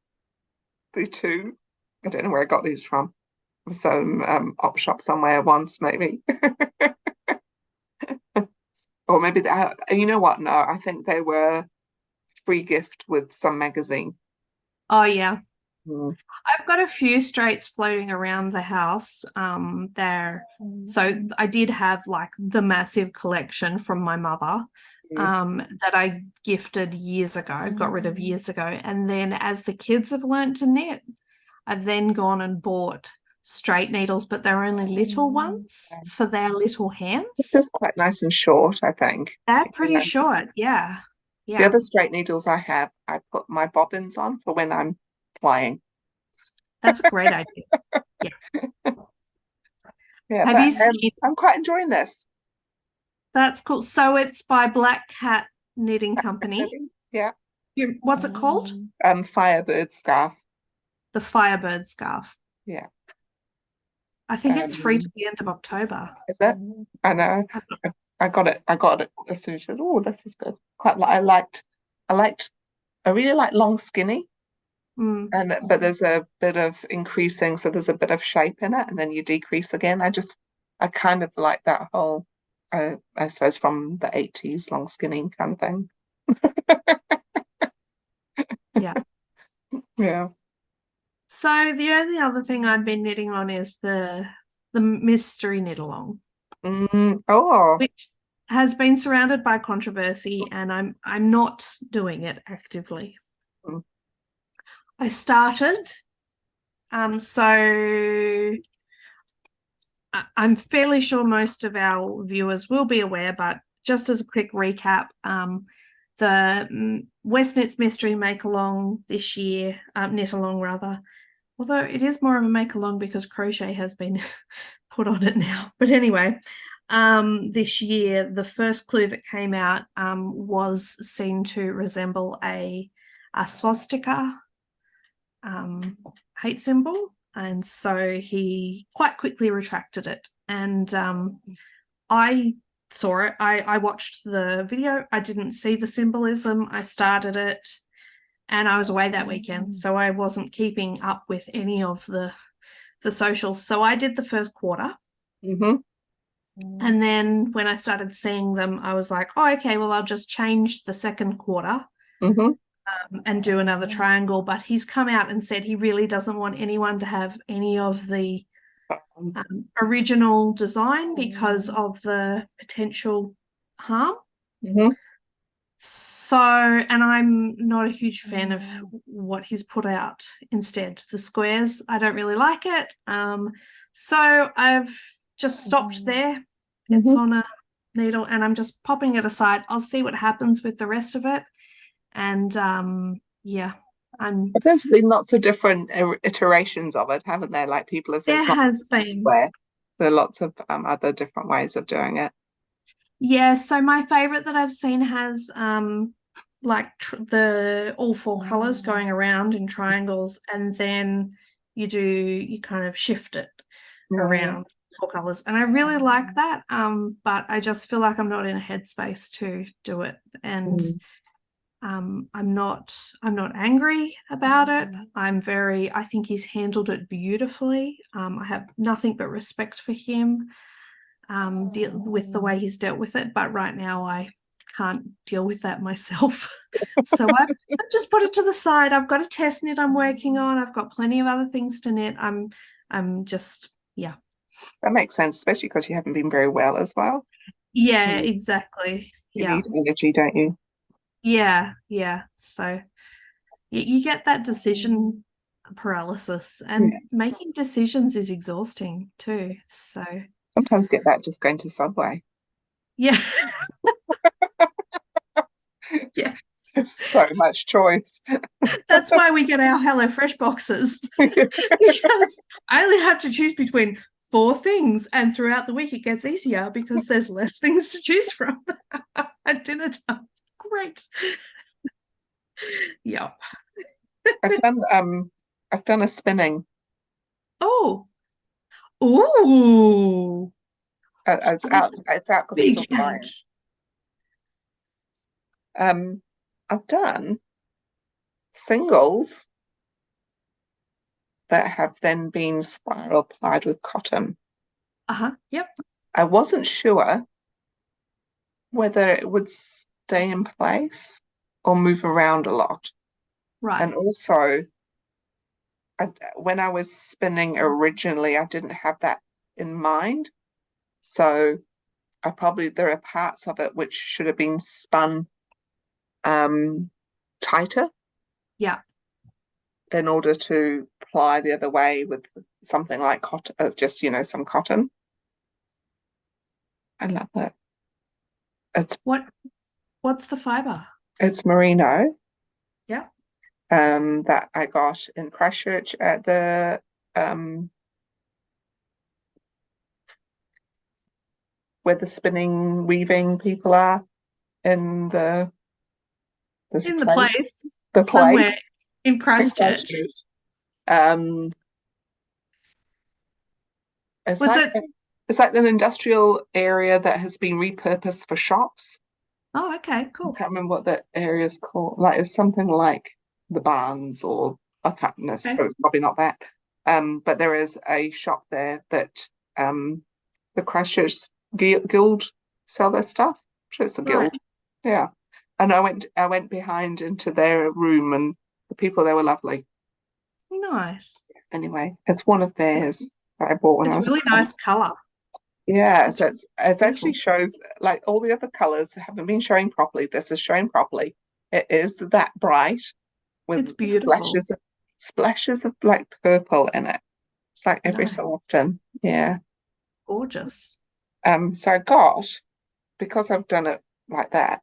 the two. I don't know where I got these from. Some op shop somewhere once, maybe. Or maybe you know what? No, I think they were free gift with some magazine. Oh, yeah. Mm. I've got a few straights floating around the house. There, so I did have like the massive collection from my mother, Mm. that I gifted years ago, got rid of years ago, and then as the kids have learnt to knit, I've then gone and bought straight needles, but they're only little ones for their little This hands. is quite nice and short, I think. They're pretty Yeah. short, yeah, The yeah. other straight needles I have, I put my bobbins on for when I'm flying. That's a great idea. Yeah. Yeah, Have but you seen? I'm quite enjoying this. That's cool. So it's by Black Cat Knitting Company. Maybe. Yeah. What's it called? Firebird scarf. The Firebird Scarf. Yeah. I think it's free to Um, the end of October. is it? I know. I got it. I got it as soon as you said, "Oh, this is good." Quite like I liked. I really like long skinny, Mm, and but there's a bit of increasing, so there's a bit of shape in it, and then you decrease again. I kind of like that whole, I suppose from the 80s, long skinny kind of thing. yeah. Yeah. So the only other thing I've been knitting on is the mystery knit along, Oh. which has been surrounded by controversy, and I'm not doing it actively. Mm. I started, so I'm fairly sure most of our viewers will be aware, but just as a quick recap, the West Knits Mystery Make Along this year, Knit Along rather, although it is more of a make along because crochet has been put on it now. But anyway, this year, the first clue that came out was seen to resemble a swastika hate symbol. And so he quite quickly retracted it. And I saw it. I watched the video. I didn't see the symbolism. I started it and I was away that weekend. So I wasn't keeping up with any of the socials. So I did the first quarter. Mm-hmm. And then when I started seeing them, I was like, oh, okay, well, I'll just change the second quarter Mm-hmm. and do another triangle. But he's come out and said he really doesn't want anyone to have any of the original design because of the potential harm. Mm-hmm. So, and I'm not a huge fan of what he's put out instead. The squares, I don't really like it. So I've just stopped there. It's Hmm. on a needle and I'm just popping it aside. I'll see what happens with the rest of it. And yeah, I'm But there's been lots of different iterations of it, haven't there? Like people have said there it's not has just a been. square. There are lots of other different ways of doing it. Yeah, so my favorite that I've seen has like the all four colors going around in triangles, and then you kind of shift it Mm, around four colors. And I really like that. But I just feel like I'm not in a headspace to do it. And mm, I'm not angry about it. I think he's handled it beautifully. I have nothing but respect for him deal with the way he's dealt with it. But right now, I can't deal with that myself. So I've just put it to the side. I've got a test knit I'm working on. I've got plenty of other things to knit. I'm just, yeah. that makes sense, especially because you haven't been very well as well. Yeah, Mm. exactly. You Yeah. need energy, don't you? Yeah. Yeah. So you get that decision paralysis, and Yeah. making decisions is exhausting too. So, Sometimes get that just going to Subway. yeah. Yeah. There's so much choice. That's why we get our HelloFresh boxes. Because I only have to choose between four things, and throughout the week it gets easier because there's less things to choose from at dinner time. Great. Yep. I've done I've done a spinning. Oh, ooh, It's out because I'm big still hand. drying. Um, I've done singles that have then been spiral plied with cotton. Uh-huh. Yep. I wasn't sure whether it would stay in place or move around a lot. Right. And also, when I was spinning originally, I didn't have that in mind. So there are parts of it which should have been spun um, tighter Yeah. in order to ply the other way with something like cotton, just, some cotton. I love it. It's What's the fiber? it's merino Yeah. that I got in Christchurch at the um, where the spinning weaving people are in there's a In the place place the somewhere place in in Christchurch. Christchurch. Um, it's Was like it? it's like an industrial area that has been repurposed for shops. Oh, okay, I cool. can't remember what that area is called. Like it's something like the Barns or I can't know, Okay. it's probably not that. But there is a shop there that the Christchurch Guild sell their stuff. I'm sure it's the Right. Guild. Yeah. And I went behind into their room and the people there were lovely. Nice. Anyway, it's one of theirs that I bought when I It's was really at. nice color. Yeah, It's so it's actually beautiful. shows like all the other colors haven't been showing properly. This is showing properly. It is that bright It's with beautiful. splashes of like purple in it. It's like every No, so often. Yeah. gorgeous. So I got because I've done it like that,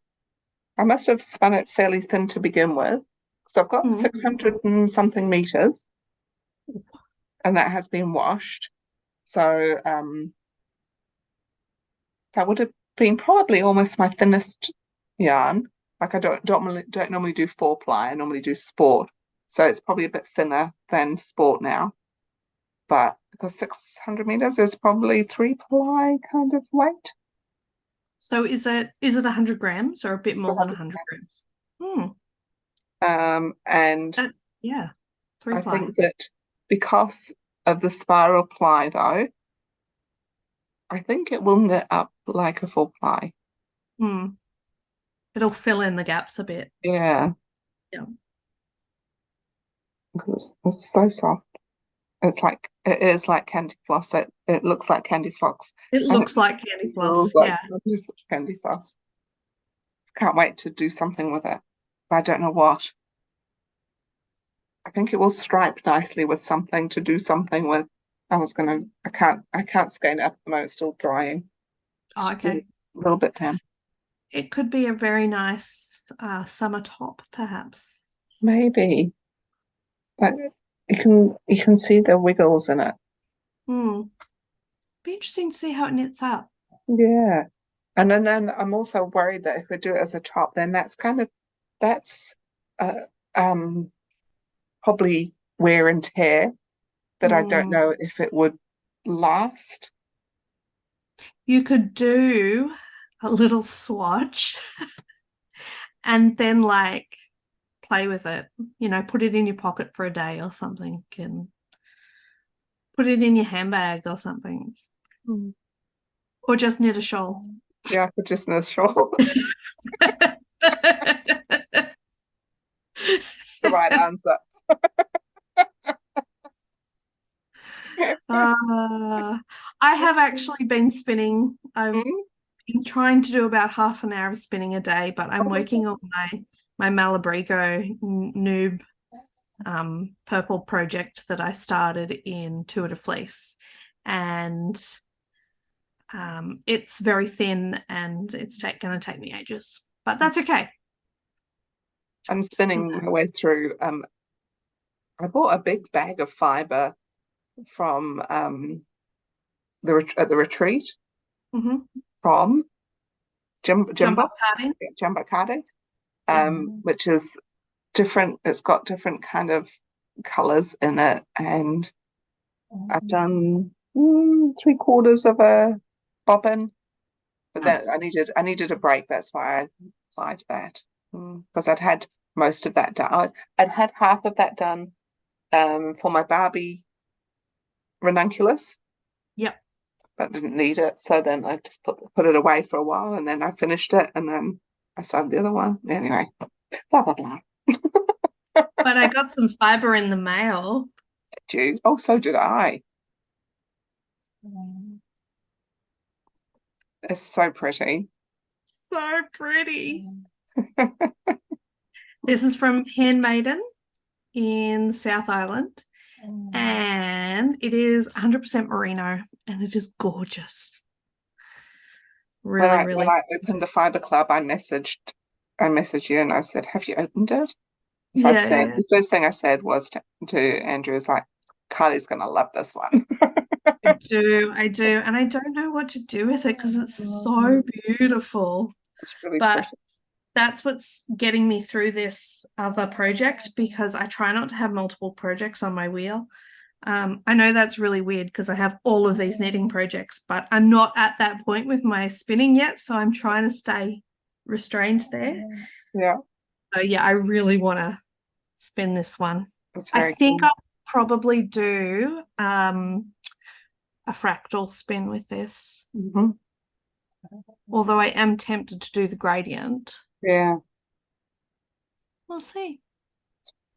I must have spun it fairly thin to begin with. So I've got Mm. 600 and something meters, and that has been washed. So that would have been probably almost my thinnest yarn. Like I don't normally do 4-ply. I normally do sport. So it's probably a bit thinner than sport now. But because 600 meters is probably 3-ply kind of weight. So is it 100 grams or a bit It's more than 100 100 grams. grams? Hmm. And Yeah, three I ply. think that because of the spiral ply, though, I think it will knit up like a 4-ply. Hmm. It'll fill in the gaps a bit. Yeah, Yeah. because it's so soft. It is like candy floss. It looks like candy floss, It and it looks like candy floss. feels like Yeah. candy floss. Can't wait to do something with it. But I don't know what. I think it will stripe nicely with something to do something with. I can't skein it up at the moment, it's still drying. It's Oh, just okay. a little bit damp. It could be a very nice summer top, perhaps. Maybe. But you can see the wiggles in it. Hmm. Be interesting to see how it knits up. Yeah. And then I'm also worried that if we do it as a top, then that's uh, um probably wear and tear that I don't Hmm. know if it would last. You could do a little swatch and then like play with it. Put it in your pocket for a day or something and put it in your handbag or something. Mm. Or just knit a shawl. Yeah, for just in a shawl. The right answer. Uh, I have actually been spinning. I've Mm. been trying to do about half an hour of spinning a day, but I'm working on my Malabrigo noob purple project that I started in Tour de Fleece. And it's very thin and it's going to take me ages, but that's okay. I'm Still spinning my way through. I bought a big bag of fiber from at the retreat mm-hmm. from Jump Jimba, up party. Jimba Cardi, Yeah. which is different. It's got different kind of colors in it, and I've done 3/4 of a bobbin, but then Nice. I needed a break. That's why I applied that because I'd had most of that done. I'd had half of that done for my Barbie ranunculus, Yep. but didn't need it. So then I just put it away for a while, and then I finished it, and then I started the other one. Anyway, blah blah blah. But I got some fiber in the mail. Did you? Oh, so did I. It's so pretty. So pretty. This is from Handmaiden in South Island, and it is 100% merino, and it is gorgeous. Really, When really. I opened the Fiber Club, I messaged you and I said, "Have you opened it?" So Yeah, yeah, yeah. the first thing I said was to Andrew, is like, Kylie's gonna love this one. I do, and I don't know what to do with it because it's so beautiful. It's really But pretty. that's what's getting me through this other project because I try not to have multiple projects on my wheel. I know that's really weird because I have all of these knitting projects, but I'm not at that point with my spinning yet, so I'm trying to stay restrained there. Yeah, So yeah, I really want to spin this one. it's I very think cool. I'll probably do a fractal spin with this, Hmm. although I am tempted to do the gradient. Yeah, We'll see.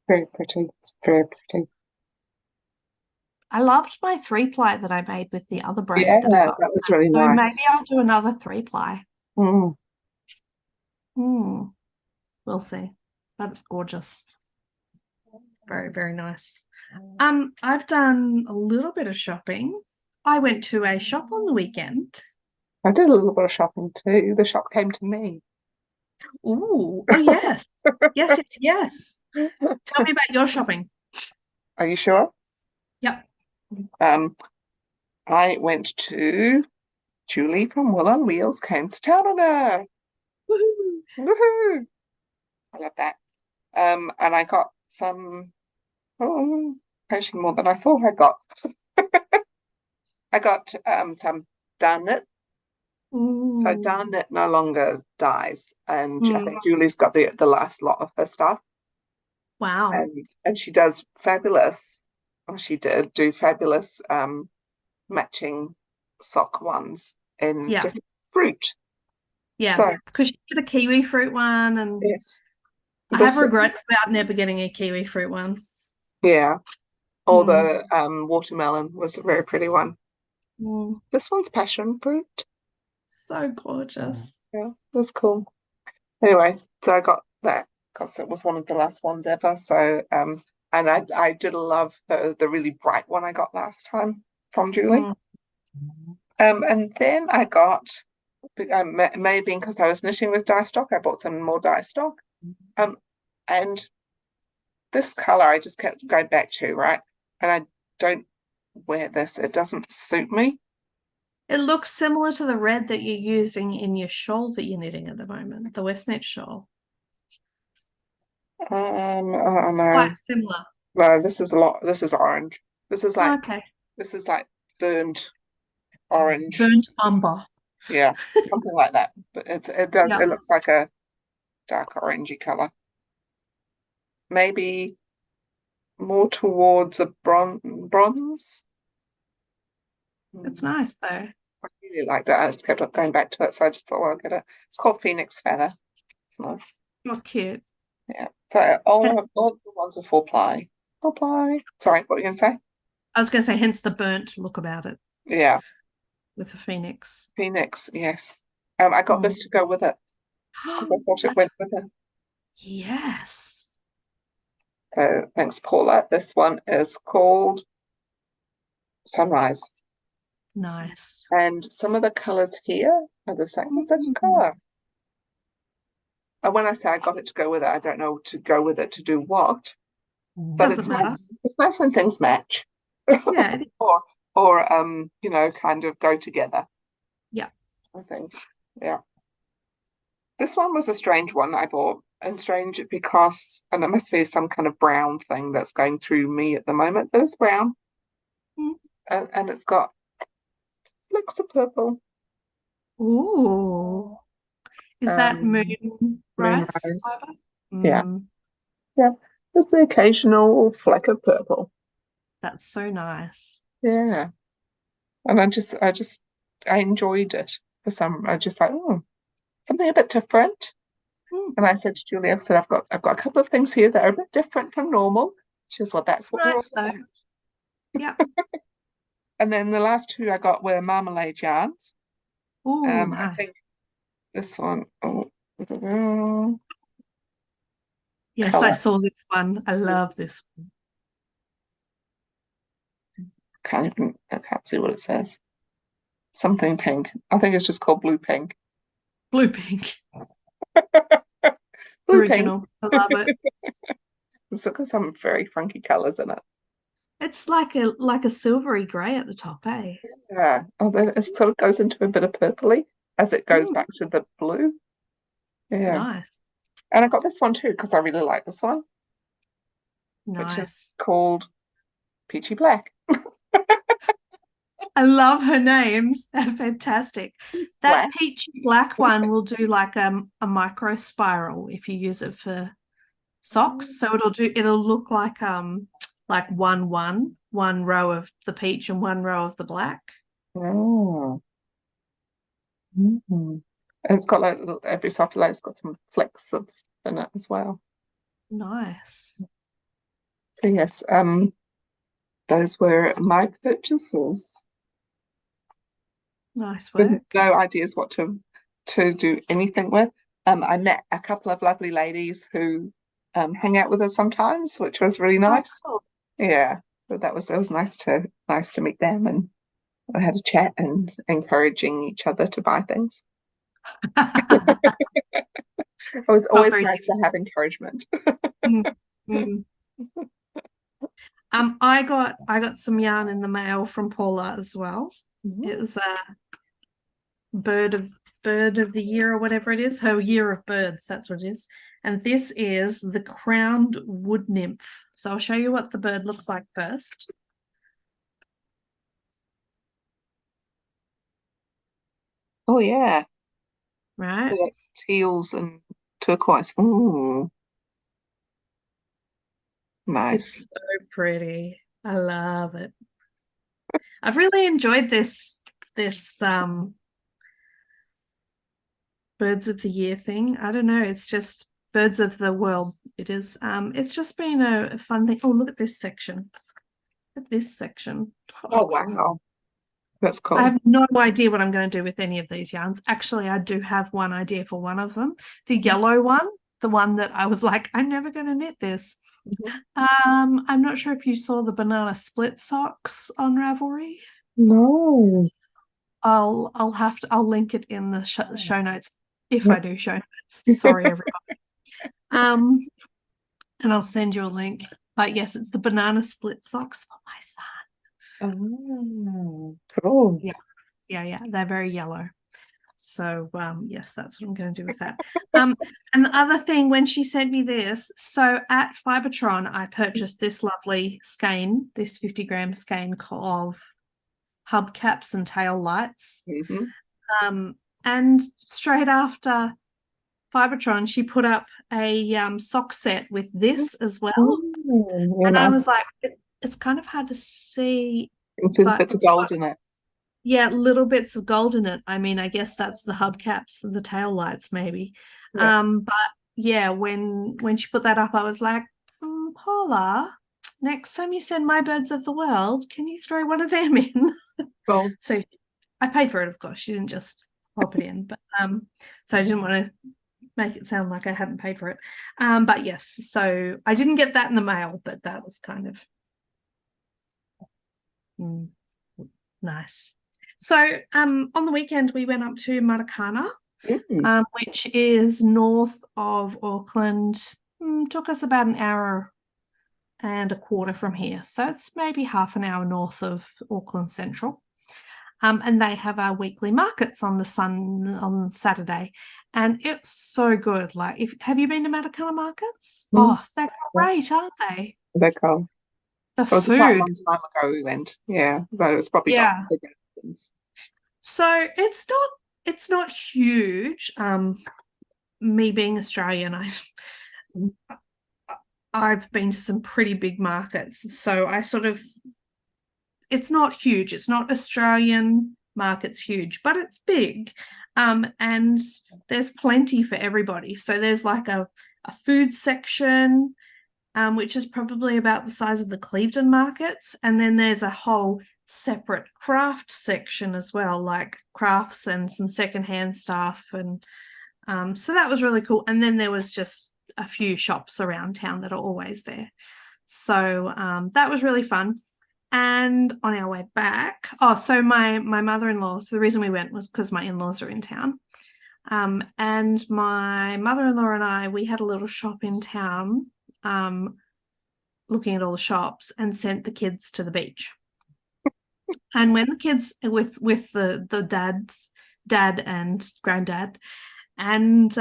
very pretty. It's very pretty. I loved my 3-ply that I made with the other Yeah, braid that I got. that was really So maybe nice. I'll do another 3-ply. Mm. Hmm. We'll see. But it's gorgeous. Very, very nice. I've done a little bit of shopping. I went to a shop on the weekend. I did a little bit of shopping too. The shop came to me. Ooh, oh yes. Yes, yes, yes. Tell me about your shopping. Are you sure? Yep. Um, I went to Julie from Wool on Wheels came to town on her. Woohoo. Woohoo! I love that. And I got some, oh, actually more than I thought I got. I got some darn knit. So Ooh. darn knit no longer dies, and I Mm, think Julie's got the last lot of her stuff, wow. and she does fabulous. Or she did do fabulous matching sock ones in Yeah. different fruit. Yeah. So Because you get a kiwi fruit one, and yes, I have this regrets about never getting a kiwi fruit one. yeah. Or Mm. the watermelon was a very pretty one. Mm. This one's passion fruit. So gorgeous. Yeah, that's cool. Anyway, so I got that because it was one of the last ones ever. So and I did love the really bright one I got last time. from Julie. Mm. And then I got, maybe because I was knitting with dye stock, I bought some more dye stock. And this color I just kept going back to, right? And I don't wear this. It doesn't suit me. It looks similar to the red that you're using in your shawl that you're knitting at the moment, the West Knit shawl. Oh no. Quite similar. No, this is a lot. This is orange. This is like Okay. this is like burnt orange. Burnt umber. Yeah, something like that. But it Yeah. looks like a dark orangey color. Maybe more towards a bronze. It's nice though. I really liked it. I just kept going back to it, so I just thought, well, I'll get it. It's called Phoenix Feather. It's nice. Oh, cute. Yeah. So all the ones are 4 ply. 4 ply. Sorry, what were you gonna say? I was going to say, hence the burnt look about it Yeah, with the phoenix. Phoenix. Yes. I got Mm. this to go with it because I thought it went with it. Yes. So thanks, Paula. This one is called Sunrise, Nice. and some of the colors here are the same as this Mm. color. And when I say I got it to go with it, I don't know to go with it to do what, but Doesn't it's matter. nice. It's nice when things match. Yeah. or kind of go together. Yeah. I think. Yeah. This one was a strange one I bought, and strange because, and it must be some kind of brown thing that's going through me at the moment, but it's brown, Mm. and it's got flecks of purple. Ooh. Is that moon rice Moonrise. fiber? Yeah, Mm, yeah. Just the occasional fleck of purple. that's so nice. Yeah. And I enjoyed it for some. I just like, something a bit different. Mm, And I said to Julia, I said, I've got a couple of things here that are a bit different from normal. She says, well, that's it's what we're all nice though. about. Yep. And then the last two I got were marmalade yarns. Ooh, I nice. think this one, Yes, I color, saw this one. I love this one. I can't see what it says. Something pink. I think it's just called blue pink. Blue pink. Blue pink. Original. I love it. It's got some very funky colors in it. It's like a silvery grey at the top, eh? Yeah. Oh, it sort of goes into a bit of purpley as it goes Mm, back to the blue. Yeah. nice. And I got this one too because I really like this one, which is Nice. called Peachy Black. I love her names. They're fantastic. That Black. peachy black one will do like a micro spiral if you use it for socks. So it'll look like one row of the peach and one row of the black. Oh. Mm-hmm. And it's got like every soft layer, it's got some flecks of in it as well. Nice. So yes, those were my purchases. Nice With work. no ideas what to do anything with. I met a couple of lovely ladies who hang out with us sometimes, which was really Oh, nice. cool. Yeah, but it was nice to meet them, and I had a chat and encouraging each other to buy things. It was It's not always very nice to have encouragement. mm, mm. I got some yarn in the mail from Paula as well. It was a bird of the year or whatever it is, her year of birds, that's what it is. And this is the crowned wood nymph. So I'll show you what the bird looks like first. Oh yeah, Right. the teals and turquoise. Ooh, It's nice. so pretty. I love it. I've really enjoyed this birds of the year thing. I don't know, it's just birds of the world. It is it's just been a fun thing. Oh, look at this section. Look at this section. Oh wow, that's I cool. have no idea what I'm going to do with any of these yarns. Actually, I do have one idea for one of them. The yellow one, the one that I was like, I'm never going to knit this. Mhm. I'm not sure if you saw the banana split socks on Ravelry. No. I'll link it in the show notes if I do show notes. Sorry, everybody. Um, and I'll send you a link. But yes, it's the banana split socks for my son. Oh, cool. Yeah. They're very yellow. So yes, that's what I'm going to do with that. And the other thing, when she sent me this, so at Fibertron, I purchased this lovely skein, this 50-gram skein of hubcaps and tail lights. Mm-hmm. And straight after Fibertron, she put up a sock set with this as well. Yeah, And I was nice. like, it's kind of hard to see, It's a but bit of gold in it. yeah, little bits of gold in it. I mean, I guess that's the hubcaps and the tail lights, maybe. Yeah. But yeah, when she put that up, I was like, Paula, next time you send My Birds of the World, can you throw one of them in? Cool. So I paid for it, of course. She didn't just pop it in, but so I didn't want to make it sound like I hadn't paid for it. But yes, so I didn't get that in the mail, but that was kind of nice. So on the weekend we went up to Matakana, which is north of Auckland. Took us about an hour and a quarter from here. So it's maybe half an hour north of Auckland Central. And they have our weekly markets on Saturday. And it's so good. Like, have you been to Matakana markets? Oh, they're great, aren't they? They're cool. The It was quite a food. long time ago we went. Yeah, but it was probably not Yeah. big things. So it's not huge. Me being Australian, I've been to some pretty big markets. So it's not huge. It's not Australian markets huge, but it's big. And there's plenty for everybody. So there's like a food section, which is probably about the size of the Clevedon markets. And then there's a whole separate craft section as well, like crafts and some secondhand stuff. And so that was really cool. And then there was just a few shops around town that are always there. So that was really fun. And on our way back, so my mother-in-law, so the reason we went was because my in-laws are in town. And my mother-in-law and we had a little shop in town, looking at all the shops, and sent the kids to the beach. And when the kids with the dad and granddad, and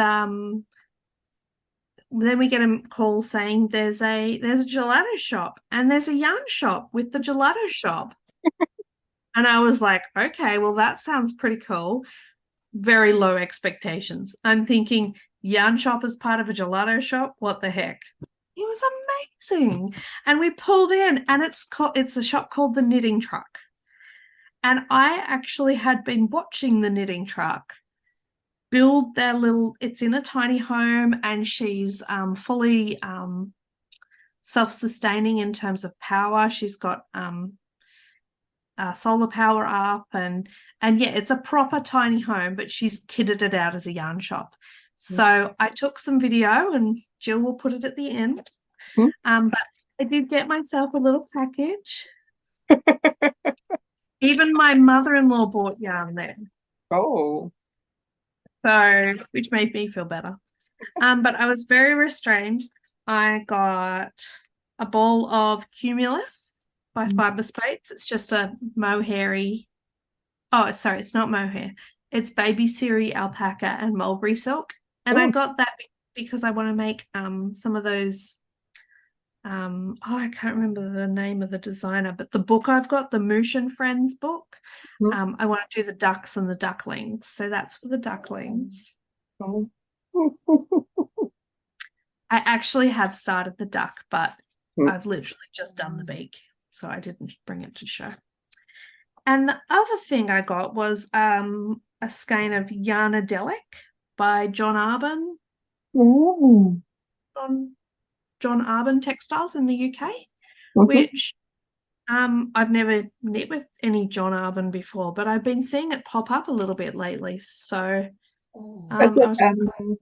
then we get a call saying there's a gelato shop and there's a yarn shop with the gelato shop. And I was like, okay, well, that sounds pretty cool. Very low expectations. I'm thinking yarn shop is part of a gelato shop. What the heck? It was amazing. And we pulled in, and it's a shop called the Knitting Truck. And I actually had been watching the Knitting Truck build their it's in a tiny home, and she's fully self-sustaining in terms of power. She's got solar power up, and yeah, it's a proper tiny home, but she's kitted it out as a yarn shop. So I took some video, and Jill will put it at the end. But I did get myself a little package. Even my mother-in-law bought yarn there. Oh. So, which made me feel better. But I was very restrained. I got a ball of Cumulus by Fiber Spates. It's just a mohairy. Oh, sorry, it's not mohair. It's baby Siri alpaca and mulberry silk. And I got that because I want to make some of those. I can't remember the name of the designer, but the book I've got, the Moosh and Friends book. I want to do the ducks and the ducklings. So that's for the ducklings. I actually have started the duck, but I've literally just done the beak, so I didn't bring it to show. And the other thing I got was a skein of Yarnadelic by John Arbon. John Arbon Textiles in the UK, which I've never knit with any John Arbon before, but I've been seeing it pop up a little bit lately. So is it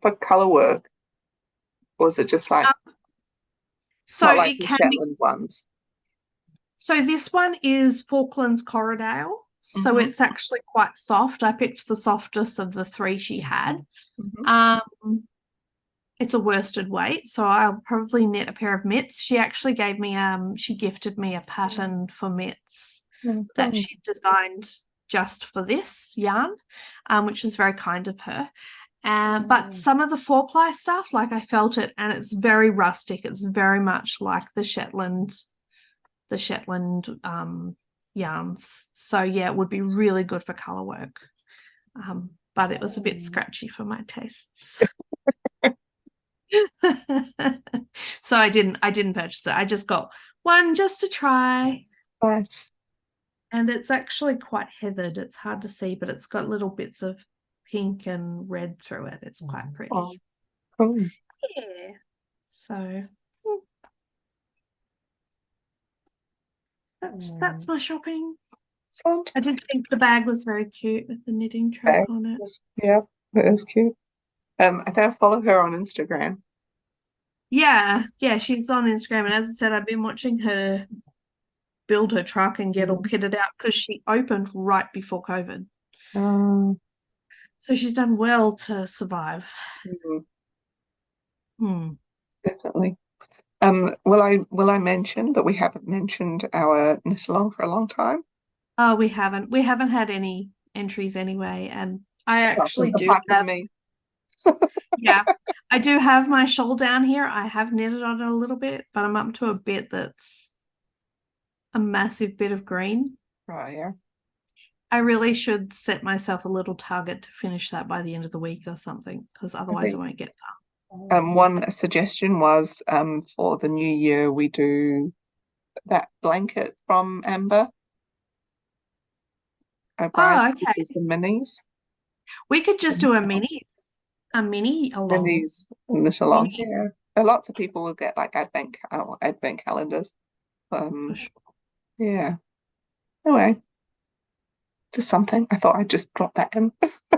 for colour work? Or is it just like so not like it the can Shetland ones? So this one is Falklands Corriedale. So Hmm. it's actually quite soft. I picked the softest of the three she had. Hmm. Um, it's a worsted weight, so I'll probably knit a pair of mitts. She actually gave me she gifted me a pattern for mitts that Cool. she designed just for this yarn, which was very kind of her. But some of the 4-ply stuff, like I felt it, and it's very rustic. It's very much like the Shetland yarns. So yeah, it would be really good for color work. But it was a bit scratchy for my tastes. So I didn't purchase it. I just got one just to try. Nice. And it's actually quite heathered. It's hard to see, but it's got little bits of pink and red through it. It's quite pretty. Oh, cool. Yeah. So that's my shopping. Sound I did think the bag was very cute with the knitting track bag. on it. Yeah, that is cute. I think I follow her on Instagram. Yeah, she's on Instagram, and as I said, I've been watching her build her truck and get all kitted out because she opened right before COVID. Um, So she's done well to survive. mm, Hmm. definitely. Will I mention that we haven't mentioned our knit along for a long time? Oh, we haven't. We haven't had any entries anyway, and I actually do Apart from have, me. yeah, I do have my shawl down here. I have knitted on it a little bit, but I'm up to a bit that's a massive bit of green. Right, yeah. I really should set myself a little target to finish that by the end of the week or something, because I otherwise I think won't get one suggestion was for the new year we do that blanket from Amber O'Brien. done. Oh, This okay. is the minis. We could So just do a mini along. minis knit along. Mini Yeah. And lots of people will get like advent calendars. for Um, sure. yeah. Anyway, just something. I thought I'd just drop that in.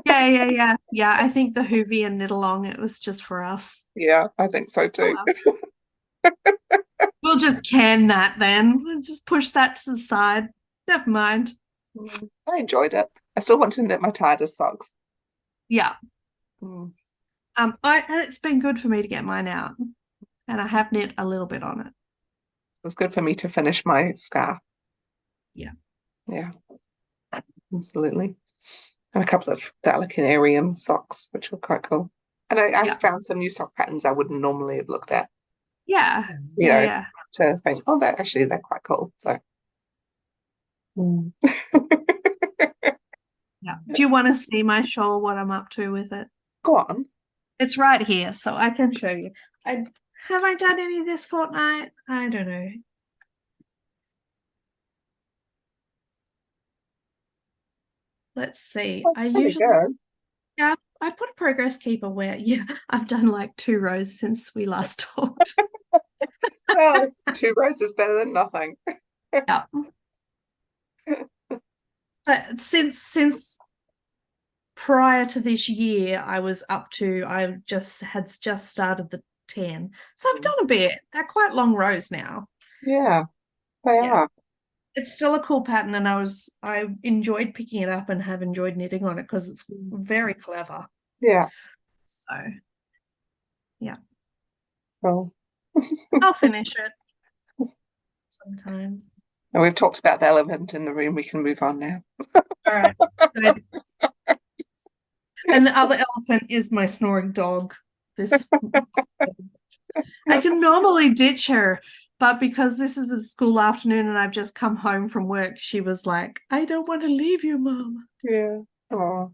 Yeah, I think the Hoovy and knit along, it was just for us. Yeah, I think so Oh too. well. We'll just can that then. We'll just push that to the side. Never mind. I enjoyed it. I still want to knit my tiredest socks. Yeah. Mm. And it's been good for me to get mine out. And I have knit a little bit on it. It was good for me to finish my scarf. Yeah. Yeah, absolutely. And a couple of Dalicanarium socks, which were quite cool. And I Yeah. found some new sock patterns I wouldn't normally have looked at, Yeah. you Yeah. know, Yeah. to think, oh, they're quite cool. So, mm. Yeah. Do you want to see my shawl, what I'm up to with it? Go on. It's right here, so I can show you. Have I done any this fortnight? I don't know. Let's see. That's I pretty usually, good. yeah, I put a progress keeper where, yeah, I've done like 2 rows since we last talked. Well, 2 rows is better than nothing. Yeah. But since prior to this year, I just started the 10. So I've done a bit. They're quite long rows now. Yeah, they Yeah. are. It's still a cool pattern, and I enjoyed picking it up and have enjoyed knitting on it because it's very clever. Yeah. So yeah, Well, I'll finish it sometimes. and we've talked about the elephant in the room. We can move on now. All right. Good. And the other elephant is my snoring dog. This I can normally ditch her, but because this is a school afternoon and I've just come home from work, she was like, I don't want to leave you, Mom. Yeah. Oh,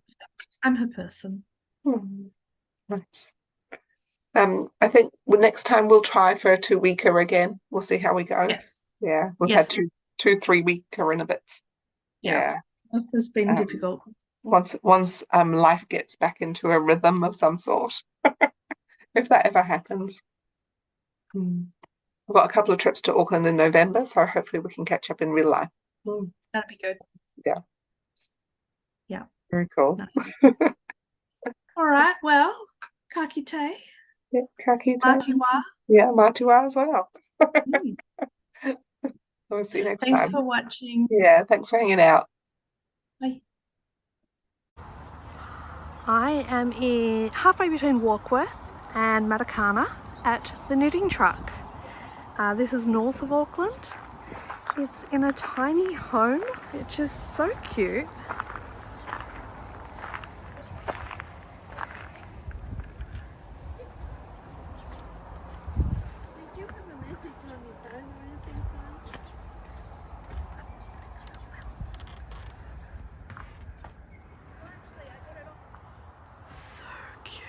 I'm her person. nice. I think next time we'll try for a 2-weeker again. We'll see how we go. Yes. Yeah, we've Yes. had two 3-weeker in a bit. Yeah. Yeah. It has been difficult. Once life gets back into a rhythm of some sort, if that ever happens. We've got a couple of trips to Auckland in November, so hopefully we can catch up in real life. That'd be good. Yeah. Yeah. Very cool. Nice. All right. Well, ka kite. Yeah, ka kite. Matiwa. Yeah, Matiwa as well. Mm. We'll see you next Thanks time. for watching. Yeah, thanks for hanging out. Bye. I am in halfway between Warkworth and Matakana at the knitting truck. This is north of Auckland. It's in a tiny home, which is so cute. Did you have a message on your phone or anything, Sponge? So cute.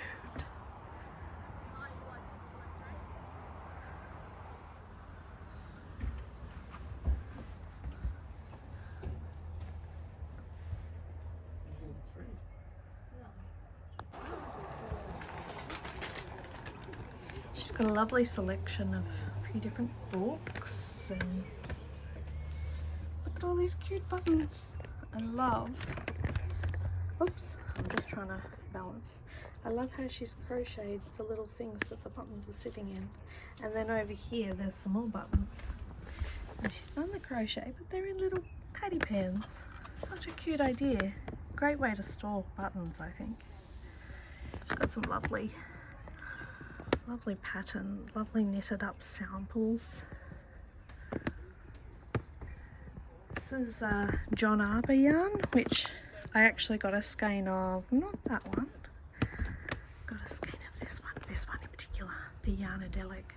She's got a lovely selection of a few different books, and look at all these cute buttons. I love, oops, I'm just trying to balance. I love how she's crocheted the little things that the buttons are sitting in. And then over here there's some more buttons. And she's done the crochet, but they're in little patty pans. Such a cute idea. Great way to store buttons, I think. She's got some lovely pattern, lovely knitted up samples. This is John Arbor yarn, which I actually got a skein of, not that one, got a skein of this one in particular, the Yarnadelic.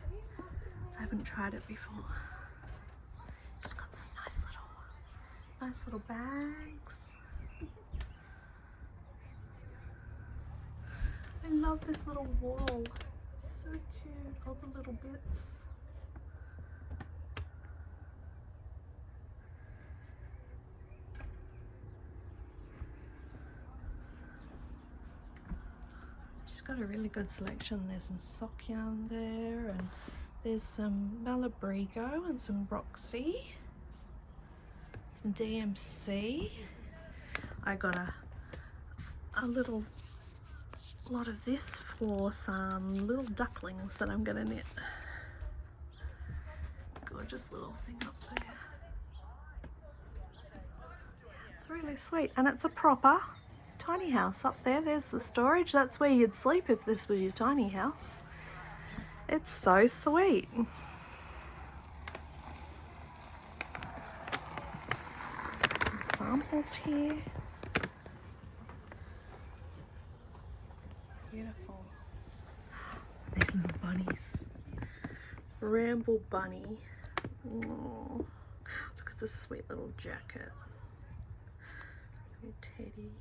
So I haven't tried it before. She's got some nice little bags. I love this little wall. So cute, all the little bits. She's got a really good selection. There's some sock yarn there, and there's some Malabrigo and some Roxy, some DMC. I got a little lot of this for some little ducklings that I'm gonna knit. Gorgeous little thing up there. It's really sweet, and it's a proper tiny house up there. There's the storage. That's where you'd sleep if this was your tiny house. It's so sweet. Some samples here. Beautiful. These little bunnies. Ramble bunny. Oh, look at this sweet little jacket. Teddy.